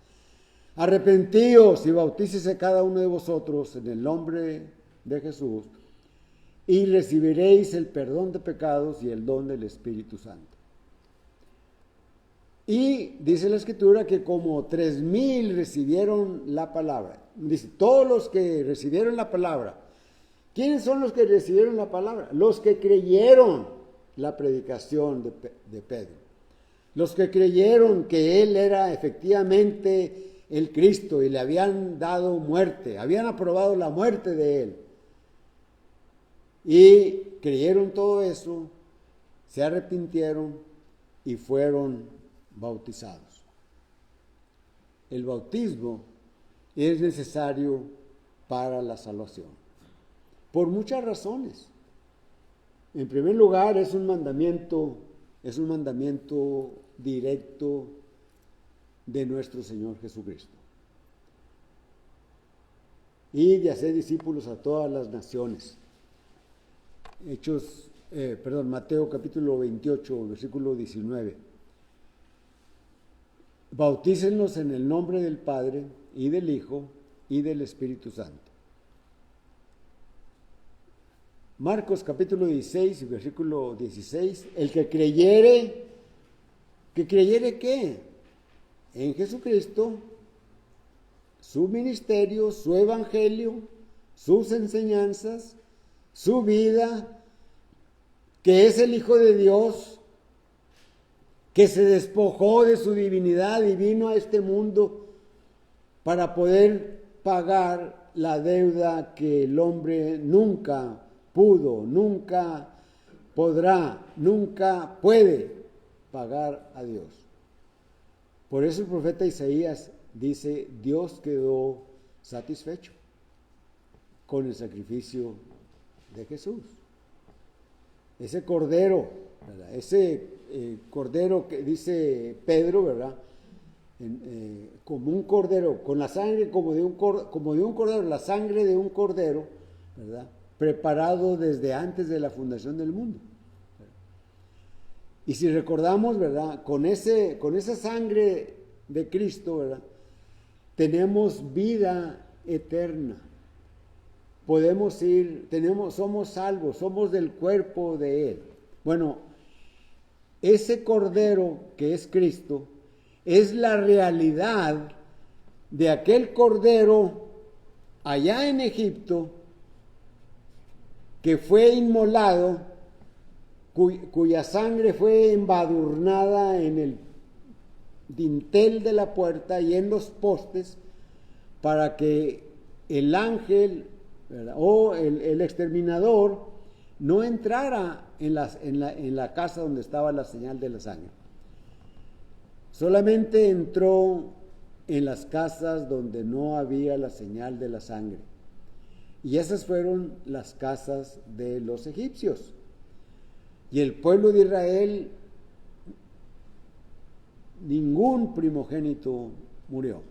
Arrepentíos y bautícese cada uno de vosotros en el nombre de Jesús y recibiréis el perdón de pecados y el don del Espíritu Santo. Y dice la Escritura que como 3,000 recibieron la palabra. Dice, todos los que recibieron la palabra ¿Quiénes son los que recibieron la palabra? Los que creyeron la predicación de Pedro. Los que creyeron que él era efectivamente el Cristo y le habían dado muerte, habían aprobado la muerte de él. Y creyeron todo eso, se arrepintieron y fueron bautizados. El bautismo es necesario para la salvación, por muchas razones. En primer lugar, es un mandamiento directo de nuestro Señor Jesucristo. Y de hacer discípulos a todas las naciones. Mateo capítulo 28, versículo 19. Bautícenlos en el nombre del Padre y del Hijo y del Espíritu Santo. Marcos capítulo 16, versículo 16. El que creyere ¿qué? En Jesucristo, su ministerio, su evangelio, sus enseñanzas, su vida, que es el Hijo de Dios, que se despojó de su divinidad y vino a este mundo para poder pagar la deuda que el hombre nunca pudo, nunca podrá, nunca puede pagar a Dios. Por eso el profeta Isaías dice: Dios quedó satisfecho con el sacrificio de Jesús. Ese cordero, ¿verdad? Cordero que dice Pedro, ¿verdad? Como un cordero, con la sangre como de un cordero, la sangre de un cordero, ¿verdad? Preparado desde antes de la fundación del mundo. Y si recordamos, ¿verdad? Con esa sangre de Cristo, ¿verdad? Tenemos vida eterna. Somos salvos, somos del cuerpo de Él. Bueno, ese cordero que es Cristo es la realidad de aquel cordero allá en Egipto que fue inmolado, cuya sangre fue embadurnada en el dintel de la puerta y en los postes, para que el ángel, ¿verdad?, o el exterminador no entrara en la casa donde estaba la señal de la sangre. Solamente entró en las casas donde no había la señal de la sangre. Y esas fueron las casas de los egipcios. Y el pueblo de Israel, ningún primogénito murió.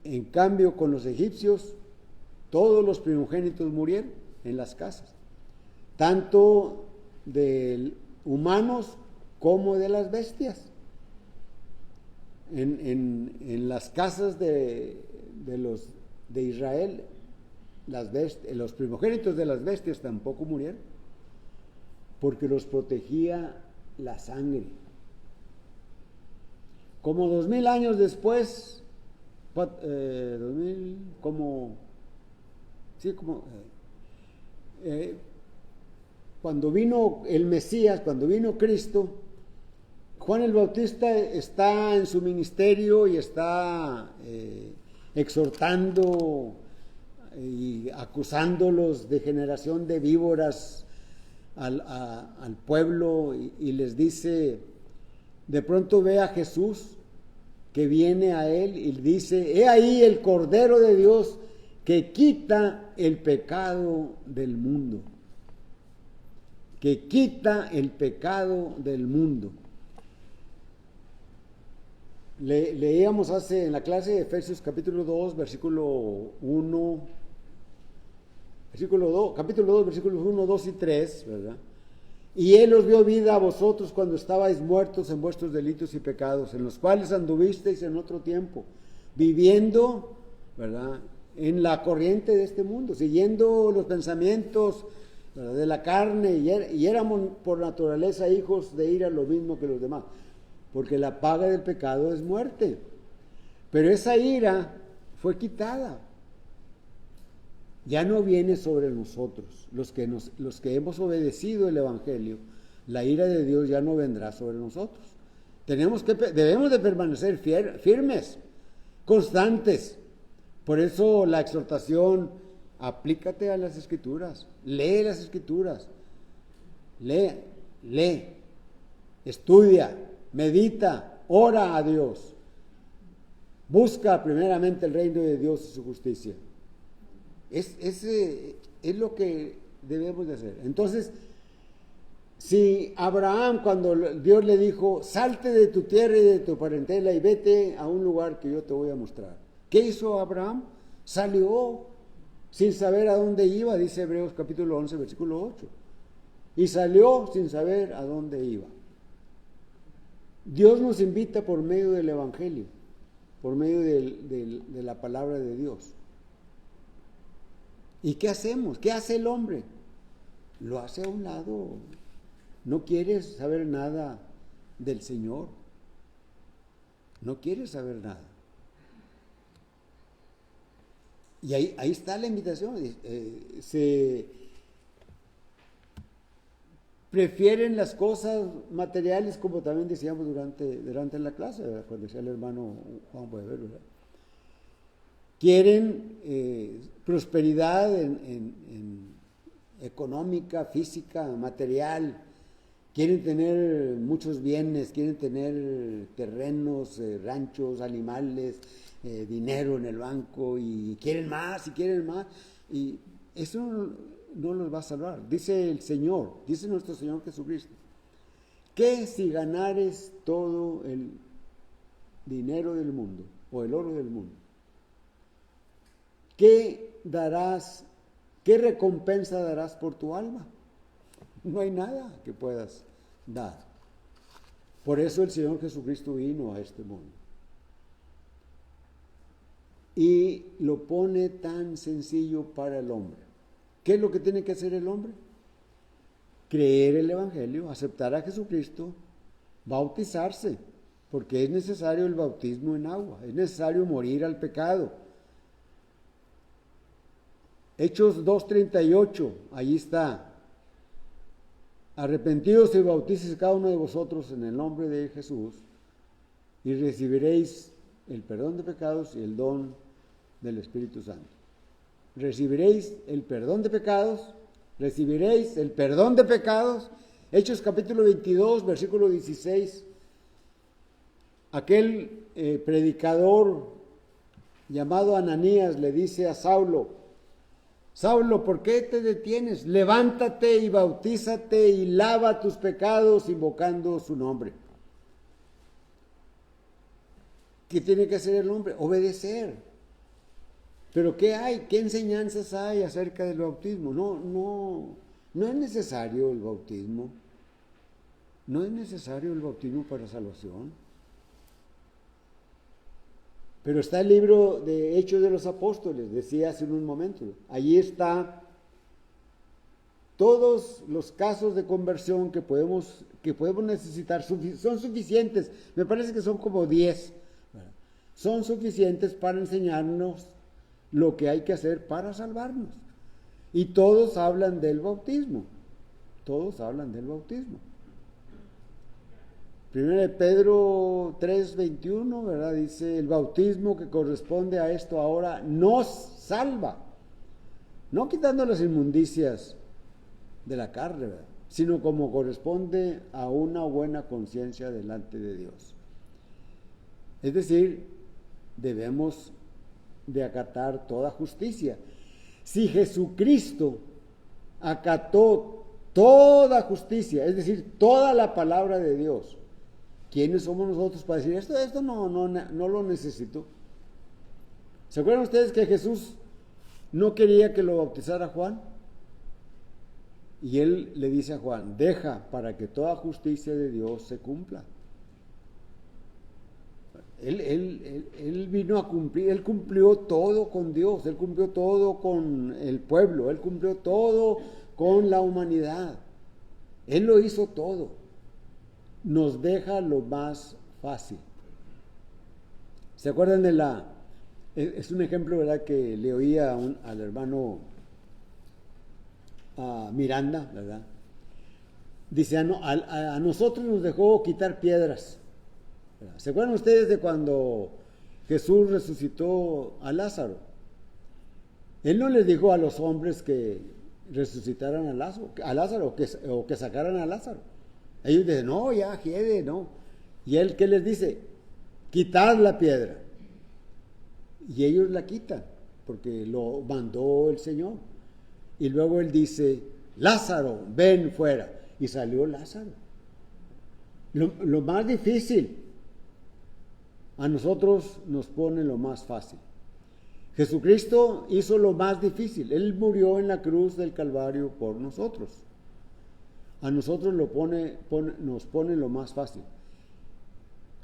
En cambio, con los egipcios, todos los primogénitos murieron en las casas, tanto de humanos como de las bestias. En las casas de Israel, los primogénitos de las bestias tampoco murieron, porque los protegía la sangre. Como 2000 años después, cuando vino el Mesías, cuando vino Cristo, Juan el Bautista está en su ministerio y está exhortando y acusándolos de generación de víboras al pueblo, y les dice, de pronto ve a Jesús que viene a él y dice: he ahí el Cordero de Dios que quita el pecado del mundo, que quita el pecado del mundo. Leíamos en la clase de Efesios capítulo 2, versículo 1, capítulo 2, versículos 1, 2 y 3, ¿verdad? Y Él os dio vida a vosotros cuando estabais muertos en vuestros delitos y pecados, en los cuales anduvisteis en otro tiempo, viviendo, ¿verdad?, en la corriente de este mundo, siguiendo los pensamientos, ¿verdad?, de la carne, y éramos por naturaleza hijos de ira, lo mismo que los demás, porque la paga del pecado es muerte. Pero esa ira fue quitada. ya no viene sobre nosotros, los que hemos obedecido el Evangelio. La ira de Dios ya no vendrá sobre nosotros. Debemos de permanecer firmes, constantes. Por eso la exhortación: aplícate a las Escrituras, lee las Escrituras, lee, estudia, medita, ora a Dios, busca primeramente el reino de Dios y su justicia. Es lo que debemos de hacer. Entonces, si Abraham, cuando Dios le dijo: salte de tu tierra y de tu parentela y vete a un lugar que yo te voy a mostrar, ¿qué hizo Abraham? Salió sin saber a dónde iba, dice Hebreos capítulo 11, versículo 8. Y salió sin saber a dónde iba. Dios nos invita por medio del Evangelio, por medio de la palabra de Dios. ¿Y qué hacemos? ¿Qué hace el hombre? Lo hace a un lado. No quiere saber nada del Señor. No quiere saber nada. Y ahí está la invitación. Se prefieren las cosas materiales, como también decíamos durante la clase, ¿verdad? Cuando decía el hermano Juan Weber, ¿verdad? Quieren prosperidad en económica, física, material. Quieren tener muchos bienes, quieren tener terrenos, ranchos, animales, dinero en el banco, y quieren más y quieren más. Y eso no los va a salvar. Dice el Señor, dice nuestro Señor Jesucristo: ¿qué si ganares todo el dinero del mundo o el oro del mundo? ¿Qué darás? ¿Qué recompensa darás por tu alma? No hay nada que puedas dar. Por eso el Señor Jesucristo vino a este mundo. Y lo pone tan sencillo para el hombre. ¿Qué es lo que tiene que hacer el hombre? Creer el Evangelio, aceptar a Jesucristo, bautizarse, porque es necesario el bautismo en agua, es necesario morir al pecado. Hechos 2:38, allí está: arrepentidos y bautícese cada uno de vosotros en el nombre de Jesús y recibiréis el perdón de pecados y el don del Espíritu Santo. Recibiréis el perdón de pecados, recibiréis el perdón de pecados. Hechos capítulo 22, versículo 16. Aquel predicador llamado Ananías le dice a Saulo: Saulo, ¿por qué te detienes? Levántate y bautízate y lava tus pecados invocando su nombre. ¿Qué tiene que hacer el hombre? Obedecer. ¿Pero qué hay? ¿Qué enseñanzas hay acerca del bautismo? No es necesario el bautismo. No es necesario el bautismo para salvación. Pero está el libro de Hechos de los Apóstoles, decía hace un momento. Allí está todos los casos de conversión que podemos necesitar. Son suficientes, me parece que son como 10. Son suficientes para enseñarnos lo que hay que hacer para salvarnos. Y todos hablan del bautismo. Todos hablan del bautismo. 1 Pedro 3:21, ¿verdad? Dice: el bautismo que corresponde a esto ahora nos salva, no quitando las inmundicias de la carne, ¿verdad?, sino como corresponde a una buena conciencia delante de Dios. Es decir, debemos de acatar toda justicia. Si Jesucristo acató toda justicia, es decir, toda la palabra de Dios, ¿quiénes somos nosotros para decir esto no lo necesito? ¿Se acuerdan ustedes que Jesús no quería que lo bautizara Juan? Y él le dice a Juan: deja para que toda justicia de Dios se cumpla. Él vino a cumplir, él cumplió todo con Dios, él cumplió todo con el pueblo, él cumplió todo con la humanidad. Él lo hizo todo. Nos deja lo más fácil. ¿Se acuerdan es un ejemplo, ¿verdad?, que le oía al hermano Miranda, ¿verdad? Dice, a nosotros nos dejó quitar piedras. ¿Verdad? ¿Se acuerdan ustedes de cuando Jesús resucitó a Lázaro? Él no les dijo a los hombres que resucitaran a Lázaro o que sacaran a Lázaro. Ellos dicen, no, ya quede, no. ¿Y él qué les dice? Quitar la piedra. Y ellos la quitan, porque lo mandó el Señor. Y luego él dice, Lázaro, ven fuera. Y salió Lázaro. Lo más difícil, a nosotros nos pone lo más fácil. Jesucristo hizo lo más difícil. Él murió en la cruz del Calvario por nosotros. A nosotros nos pone lo más fácil.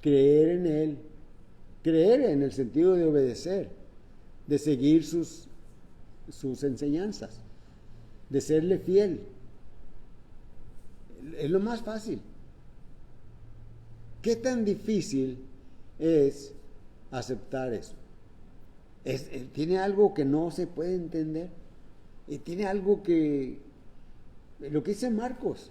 Creer en Él. Creer en el sentido de obedecer, de seguir sus enseñanzas, de serle fiel. Es lo más fácil. ¿Qué tan difícil es aceptar eso? Tiene algo que no se puede entender. Tiene algo que... Lo que dice Marcos.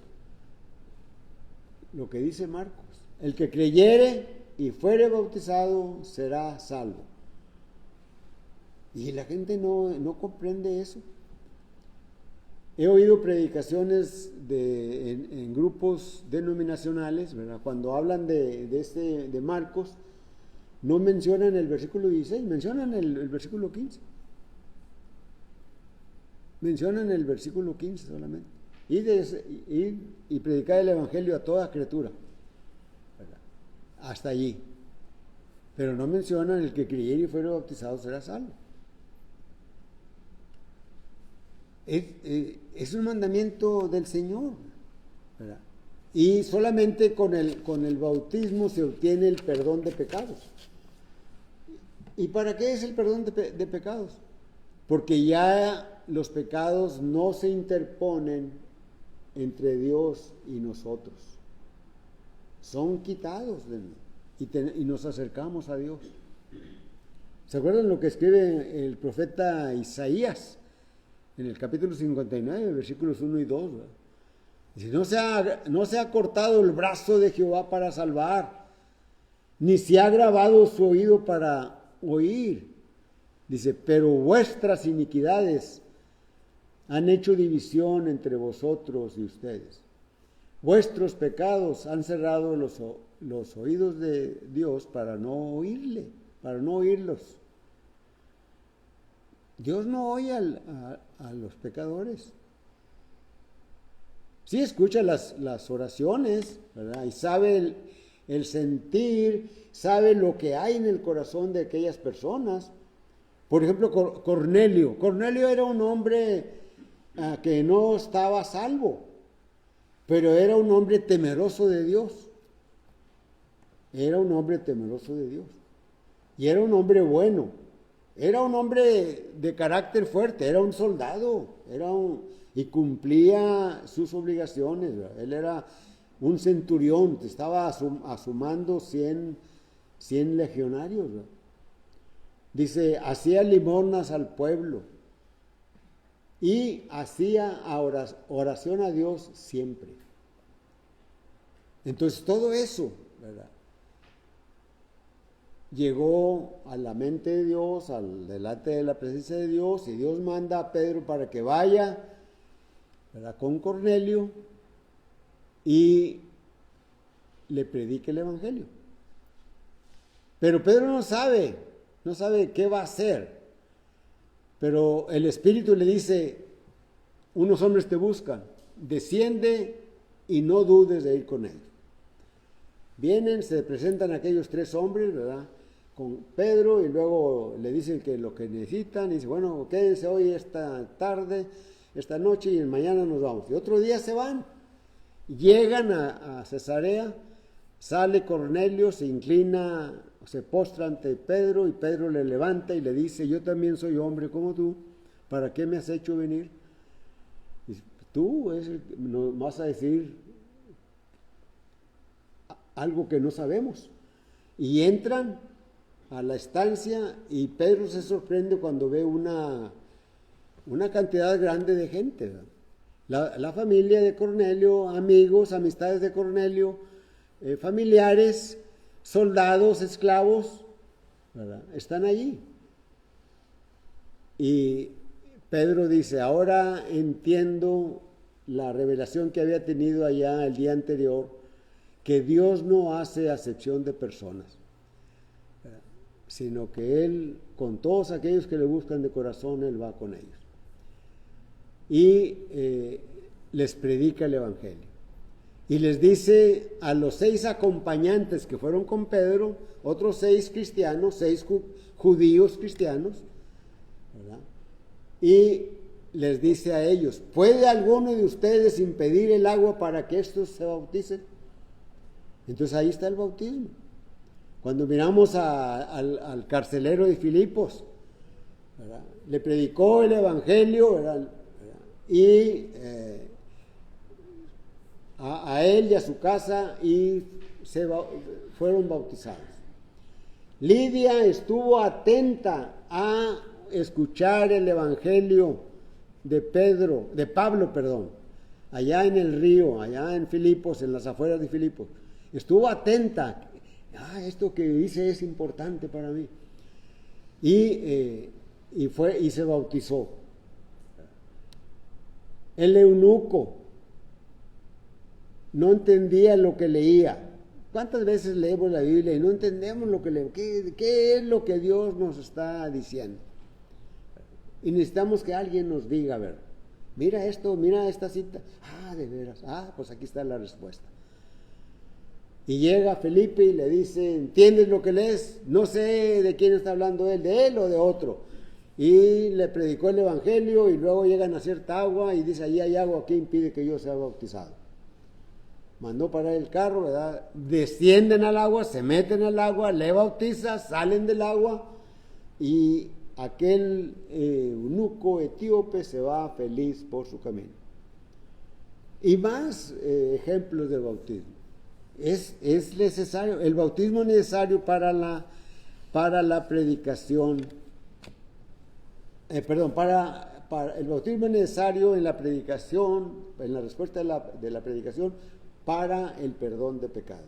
Lo que dice Marcos. El que creyere y fuere bautizado será salvo. Y la gente no comprende eso. He oído predicaciones en grupos denominacionales, ¿verdad? Cuando hablan de Marcos, no mencionan el versículo 16, mencionan el versículo 15. Mencionan el versículo 15 solamente. Ir y predicar el evangelio a toda criatura, ¿verdad? Hasta allí. Pero no mencionan el que creyere y fuere bautizado será salvo. Es un mandamiento del Señor, ¿verdad? Y solamente con el bautismo se obtiene el perdón de pecados. ¿Y para qué es el perdón de pecados? Porque ya los pecados no se interponen entre Dios y nosotros. Son quitados y nos acercamos a Dios. ¿Se acuerdan lo que escribe el profeta Isaías en el capítulo 59, versículos 1 y 2? ¿Verdad? Dice, no se ha cortado el brazo de Jehová para salvar, ni se ha grabado su oído para oír. Dice, pero vuestras iniquidades han hecho división entre vosotros y ustedes. Vuestros pecados han cerrado los oídos de Dios para no oírle, para no oírlos. Dios no oye a los pecadores. Sí escucha las oraciones, ¿verdad? Y sabe el sentir, sabe lo que hay en el corazón de aquellas personas. Por ejemplo, Cornelio. Cornelio era un hombre que no estaba salvo, pero era un hombre temeroso de Dios. Era un hombre temeroso de Dios. Y era un hombre bueno. Era un hombre de carácter fuerte. Era un soldado. Y cumplía sus obligaciones, ¿verdad? Él era un centurión. Estaba asumando 100 legionarios, ¿verdad? Dice, hacía limosnas al pueblo y hacía oración a Dios siempre. Entonces todo eso, ¿verdad?, llegó a la mente de Dios, delante de la presencia de Dios, y Dios manda a Pedro para que vaya, ¿verdad?, con Cornelio y le predique el evangelio. Pero Pedro no sabe qué va a hacer. Pero el Espíritu le dice, unos hombres te buscan, desciende y no dudes de ir con ellos. Vienen, se presentan aquellos 3 hombres, ¿verdad?, con Pedro, y luego le dicen que lo que necesitan, y dice, bueno, quédense hoy esta tarde, esta noche, y mañana nos vamos. Y otro día se van, llegan a Cesarea, sale Cornelio, se inclina, se postra ante Pedro, y Pedro le levanta y le dice, yo también soy hombre como tú, ¿para qué me has hecho venir? Dice, tú nos vas a decir algo que no sabemos. Y entran a la estancia, y Pedro se sorprende cuando ve una cantidad grande de gente, ¿verdad? La familia de Cornelio, amigos, amistades de Cornelio, familiares, soldados, esclavos, ¿verdad? Están allí. Y Pedro dice, ahora entiendo la revelación que había tenido allá el día anterior, que Dios no hace acepción de personas, ¿verdad? Sino que Él, con todos aquellos que le buscan de corazón, Él va con ellos. Y les predica el Evangelio. Y les dice a los 6 acompañantes que fueron con Pedro, otros 6 cristianos, 6 judíos cristianos, ¿verdad? Y les dice a ellos, ¿puede alguno de ustedes impedir el agua para que estos se bauticen? Entonces ahí está el bautismo. Cuando miramos al carcelero de Filipos, ¿verdad? Le predicó el Evangelio, ¿verdad? Y a él y a su casa, y fueron bautizados. Lidia estuvo atenta a escuchar el Evangelio de Pablo, allá en el río, allá en Filipos, en las afueras de Filipos. Estuvo atenta. Esto que dice es importante para mí. Y se bautizó. El eunuco no entendía lo que leía. ¿Cuántas veces leemos la Biblia y no entendemos lo que leemos? ¿Qué es lo que Dios nos está diciendo? Y necesitamos que alguien nos diga, a ver, mira esto, mira esta cita. De veras, pues aquí está la respuesta. Y llega Felipe y le dice, ¿entiendes lo que lees? No sé de quién está hablando él, de él o de otro. Y le predicó el Evangelio, y luego llegan a cierta agua y dice, allí hay agua, ¿qué impide que yo sea bautizado? Mandó parar el carro, ¿verdad? Descienden al agua, se meten al agua, le bautiza, salen del agua, y aquel eunuco etíope se va feliz por su camino. Y más ejemplos de bautismo. Es necesario, el bautismo es necesario para la predicación. El bautismo es necesario en la predicación, en la respuesta de la predicación, para el perdón de pecados.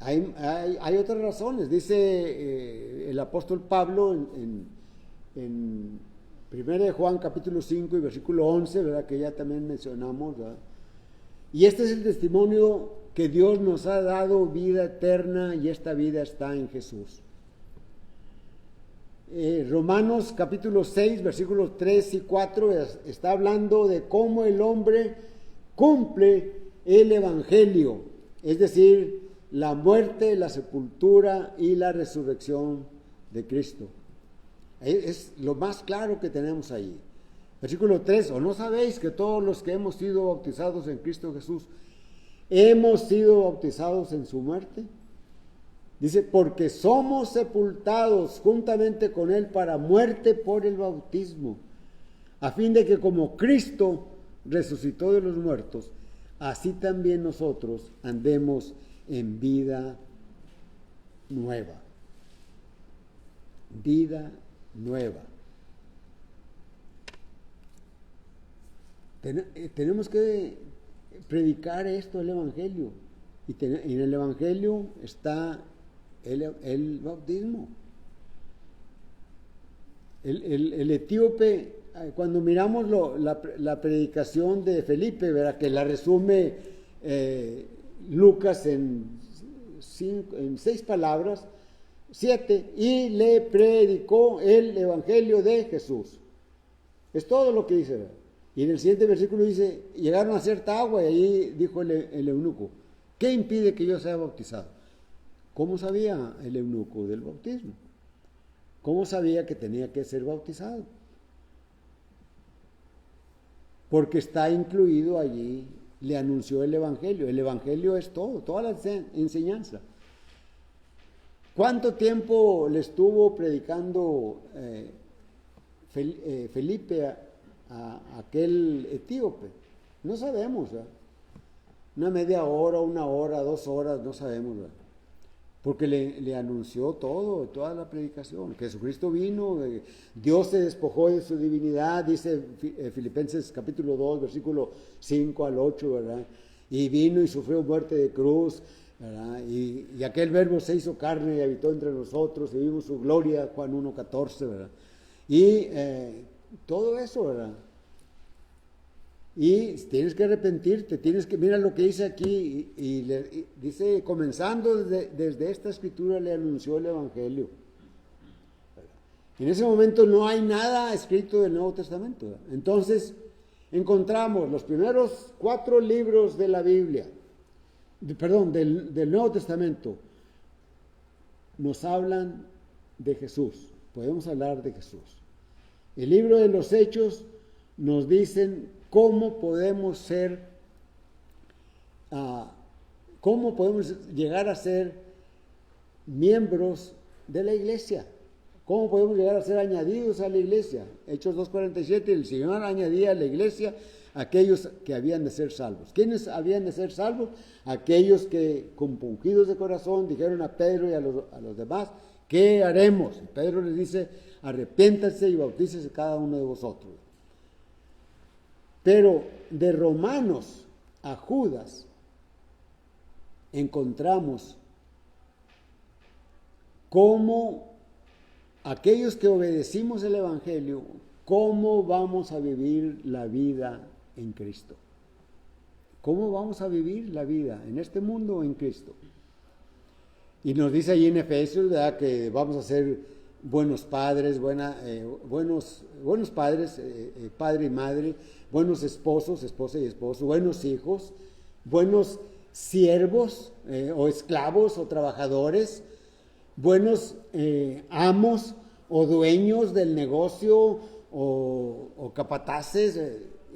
Hay otras razones. Dice el apóstol Pablo en 1 Juan capítulo 5 y versículo 11, ¿verdad? Que ya también mencionamos, ¿verdad? Y este es el testimonio, que Dios nos ha dado vida eterna, y esta vida está en Jesús. Romanos capítulo 6, versículos 3 y 4 está hablando de cómo el hombre cumple el Evangelio, es decir, la muerte, la sepultura y la resurrección de Cristo. Es lo más claro que tenemos ahí. Versículo 3, ¿o no sabéis que todos los que hemos sido bautizados en Cristo Jesús, hemos sido bautizados en su muerte? Dice, porque somos sepultados juntamente con Él para muerte por el bautismo, a fin de que como Cristo resucitó de los muertos, así también nosotros andemos en vida nueva. Vida nueva. Tenemos que predicar esto, el Evangelio. Y en el Evangelio está el bautismo. El etíope, cuando miramos la predicación de Felipe, ¿verdad? Que la resume Lucas en 6 palabras, 7, y le predicó el Evangelio de Jesús. Es todo lo que dice, ¿verdad? Y en el siguiente versículo dice, llegaron a cierta agua, y ahí dijo el eunuco, ¿qué impide que yo sea bautizado? ¿Cómo sabía el eunuco del bautismo? ¿Cómo sabía que tenía que ser bautizado? Porque está incluido allí, le anunció el Evangelio. El Evangelio es todo, toda la enseñanza. ¿Cuánto tiempo le estuvo predicando Felipe a aquel etíope? No sabemos, ¿verdad? Una media hora, 1 hora, 2 horas, no sabemos, ¿verdad? porque le anunció toda la predicación. Jesucristo vino, Dios se despojó de su divinidad, dice Filipenses capítulo 2, versículo 5 al 8, ¿verdad? Y vino y sufrió muerte de cruz, ¿verdad? Y aquel verbo se hizo carne y habitó entre nosotros y vimos su gloria, Juan 1:14, ¿verdad? Y todo eso, ¿verdad? Y tienes que arrepentirte, mira lo que dice aquí, y dice, comenzando desde esta escritura le anunció el Evangelio. En ese momento no hay nada escrito del Nuevo Testamento, ¿verdad? Entonces, encontramos los primeros 4 libros de la Biblia, del Nuevo Testamento, nos hablan de Jesús, podemos hablar de Jesús. El libro de los Hechos nos dicen cómo podemos llegar a ser miembros de la iglesia, cómo podemos llegar a ser añadidos a la iglesia. Hechos 2:47, el Señor añadía a la iglesia aquellos que habían de ser salvos. ¿Quiénes habían de ser salvos? Aquellos que, compungidos de corazón, dijeron a Pedro y a los demás, ¿qué haremos? Y Pedro les dice, arrepiéntanse y bautícese cada uno de vosotros. Pero de Romanos a Judas encontramos cómo aquellos que obedecimos el Evangelio, cómo vamos a vivir la vida en Cristo. ¿Cómo vamos a vivir la vida en este mundo en Cristo? Y nos dice ahí en Efesios, ¿verdad?, que vamos a ser buenos padres, buenos padres, padre y madre, buenos esposos, esposa y esposo, buenos hijos, buenos siervos o esclavos o trabajadores, buenos amos o dueños del negocio o capataces.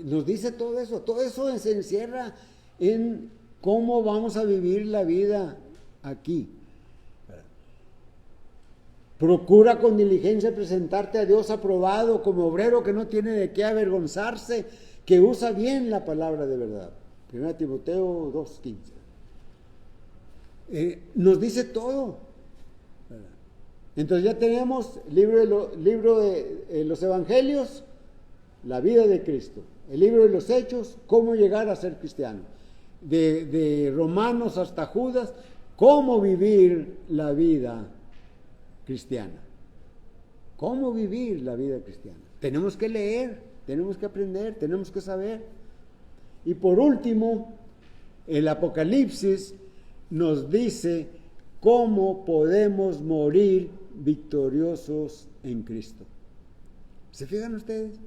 Nos dice todo eso se encierra en cómo vamos a vivir la vida aquí. Procura con diligencia presentarte a Dios aprobado como obrero que no tiene de qué avergonzarse, que usa bien la palabra de verdad. 1 Timoteo 2:15. Nos dice todo. Entonces ya tenemos libro de los Evangelios, la vida de Cristo. El libro de los Hechos, cómo llegar a ser cristiano. De Romanos hasta Judas, cómo vivir la vida cristiana. ¿Cómo vivir la vida cristiana? Tenemos que leer, tenemos que aprender, tenemos que saber. Y por último, el Apocalipsis nos dice cómo podemos morir victoriosos en Cristo. ¿Se fijan ustedes?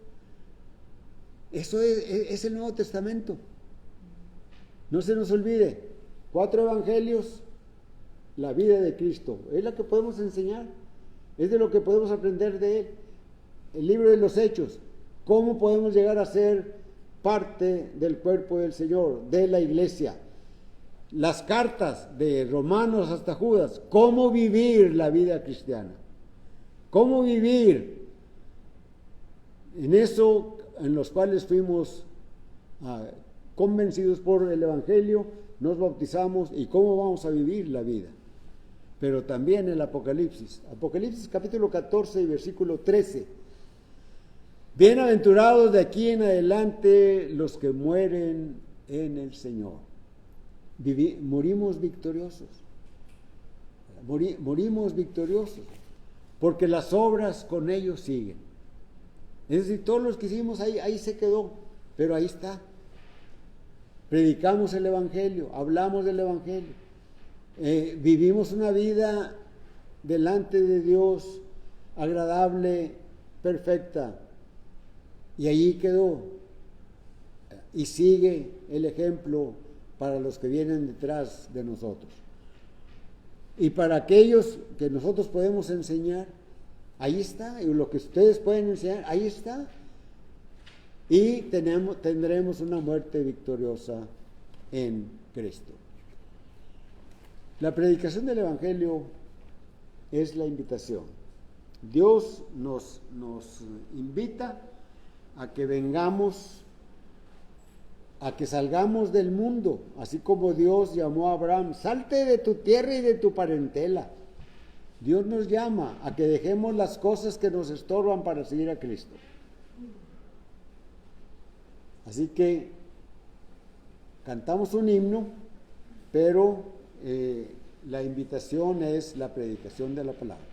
Eso es el Nuevo Testamento. No se nos olvide, 4 evangelios, la vida de Cristo, es la que podemos enseñar, es de lo que podemos aprender de Él. El libro de los Hechos, cómo podemos llegar a ser parte del cuerpo del Señor, de la iglesia. Las cartas de Romanos hasta Judas, cómo vivir la vida cristiana, cómo vivir en eso en los cuales fuimos convencidos por el Evangelio, nos bautizamos y cómo vamos a vivir la vida. Pero también el Apocalipsis capítulo 14 y versículo 13. Bienaventurados de aquí en adelante los que mueren en el Señor. Morimos victoriosos. Morimos victoriosos, porque las obras con ellos siguen. Es decir, todos los que hicimos ahí se quedó, pero ahí está. Predicamos el Evangelio, hablamos del Evangelio, vivimos una vida delante de Dios agradable, perfecta, y allí quedó. Y sigue el ejemplo para los que vienen detrás de nosotros. Y para aquellos que nosotros podemos enseñar, ahí está, y lo que ustedes pueden enseñar, ahí está. Y tendremos una muerte victoriosa en Cristo. La predicación del Evangelio es la invitación. Dios nos invita a que vengamos a que salgamos del mundo, así como Dios llamó a Abraham, salte de tu tierra y de tu parentela. Dios nos llama a que dejemos las cosas que nos estorban para seguir a Cristo. Así que cantamos un himno, pero la invitación es la predicación de la palabra.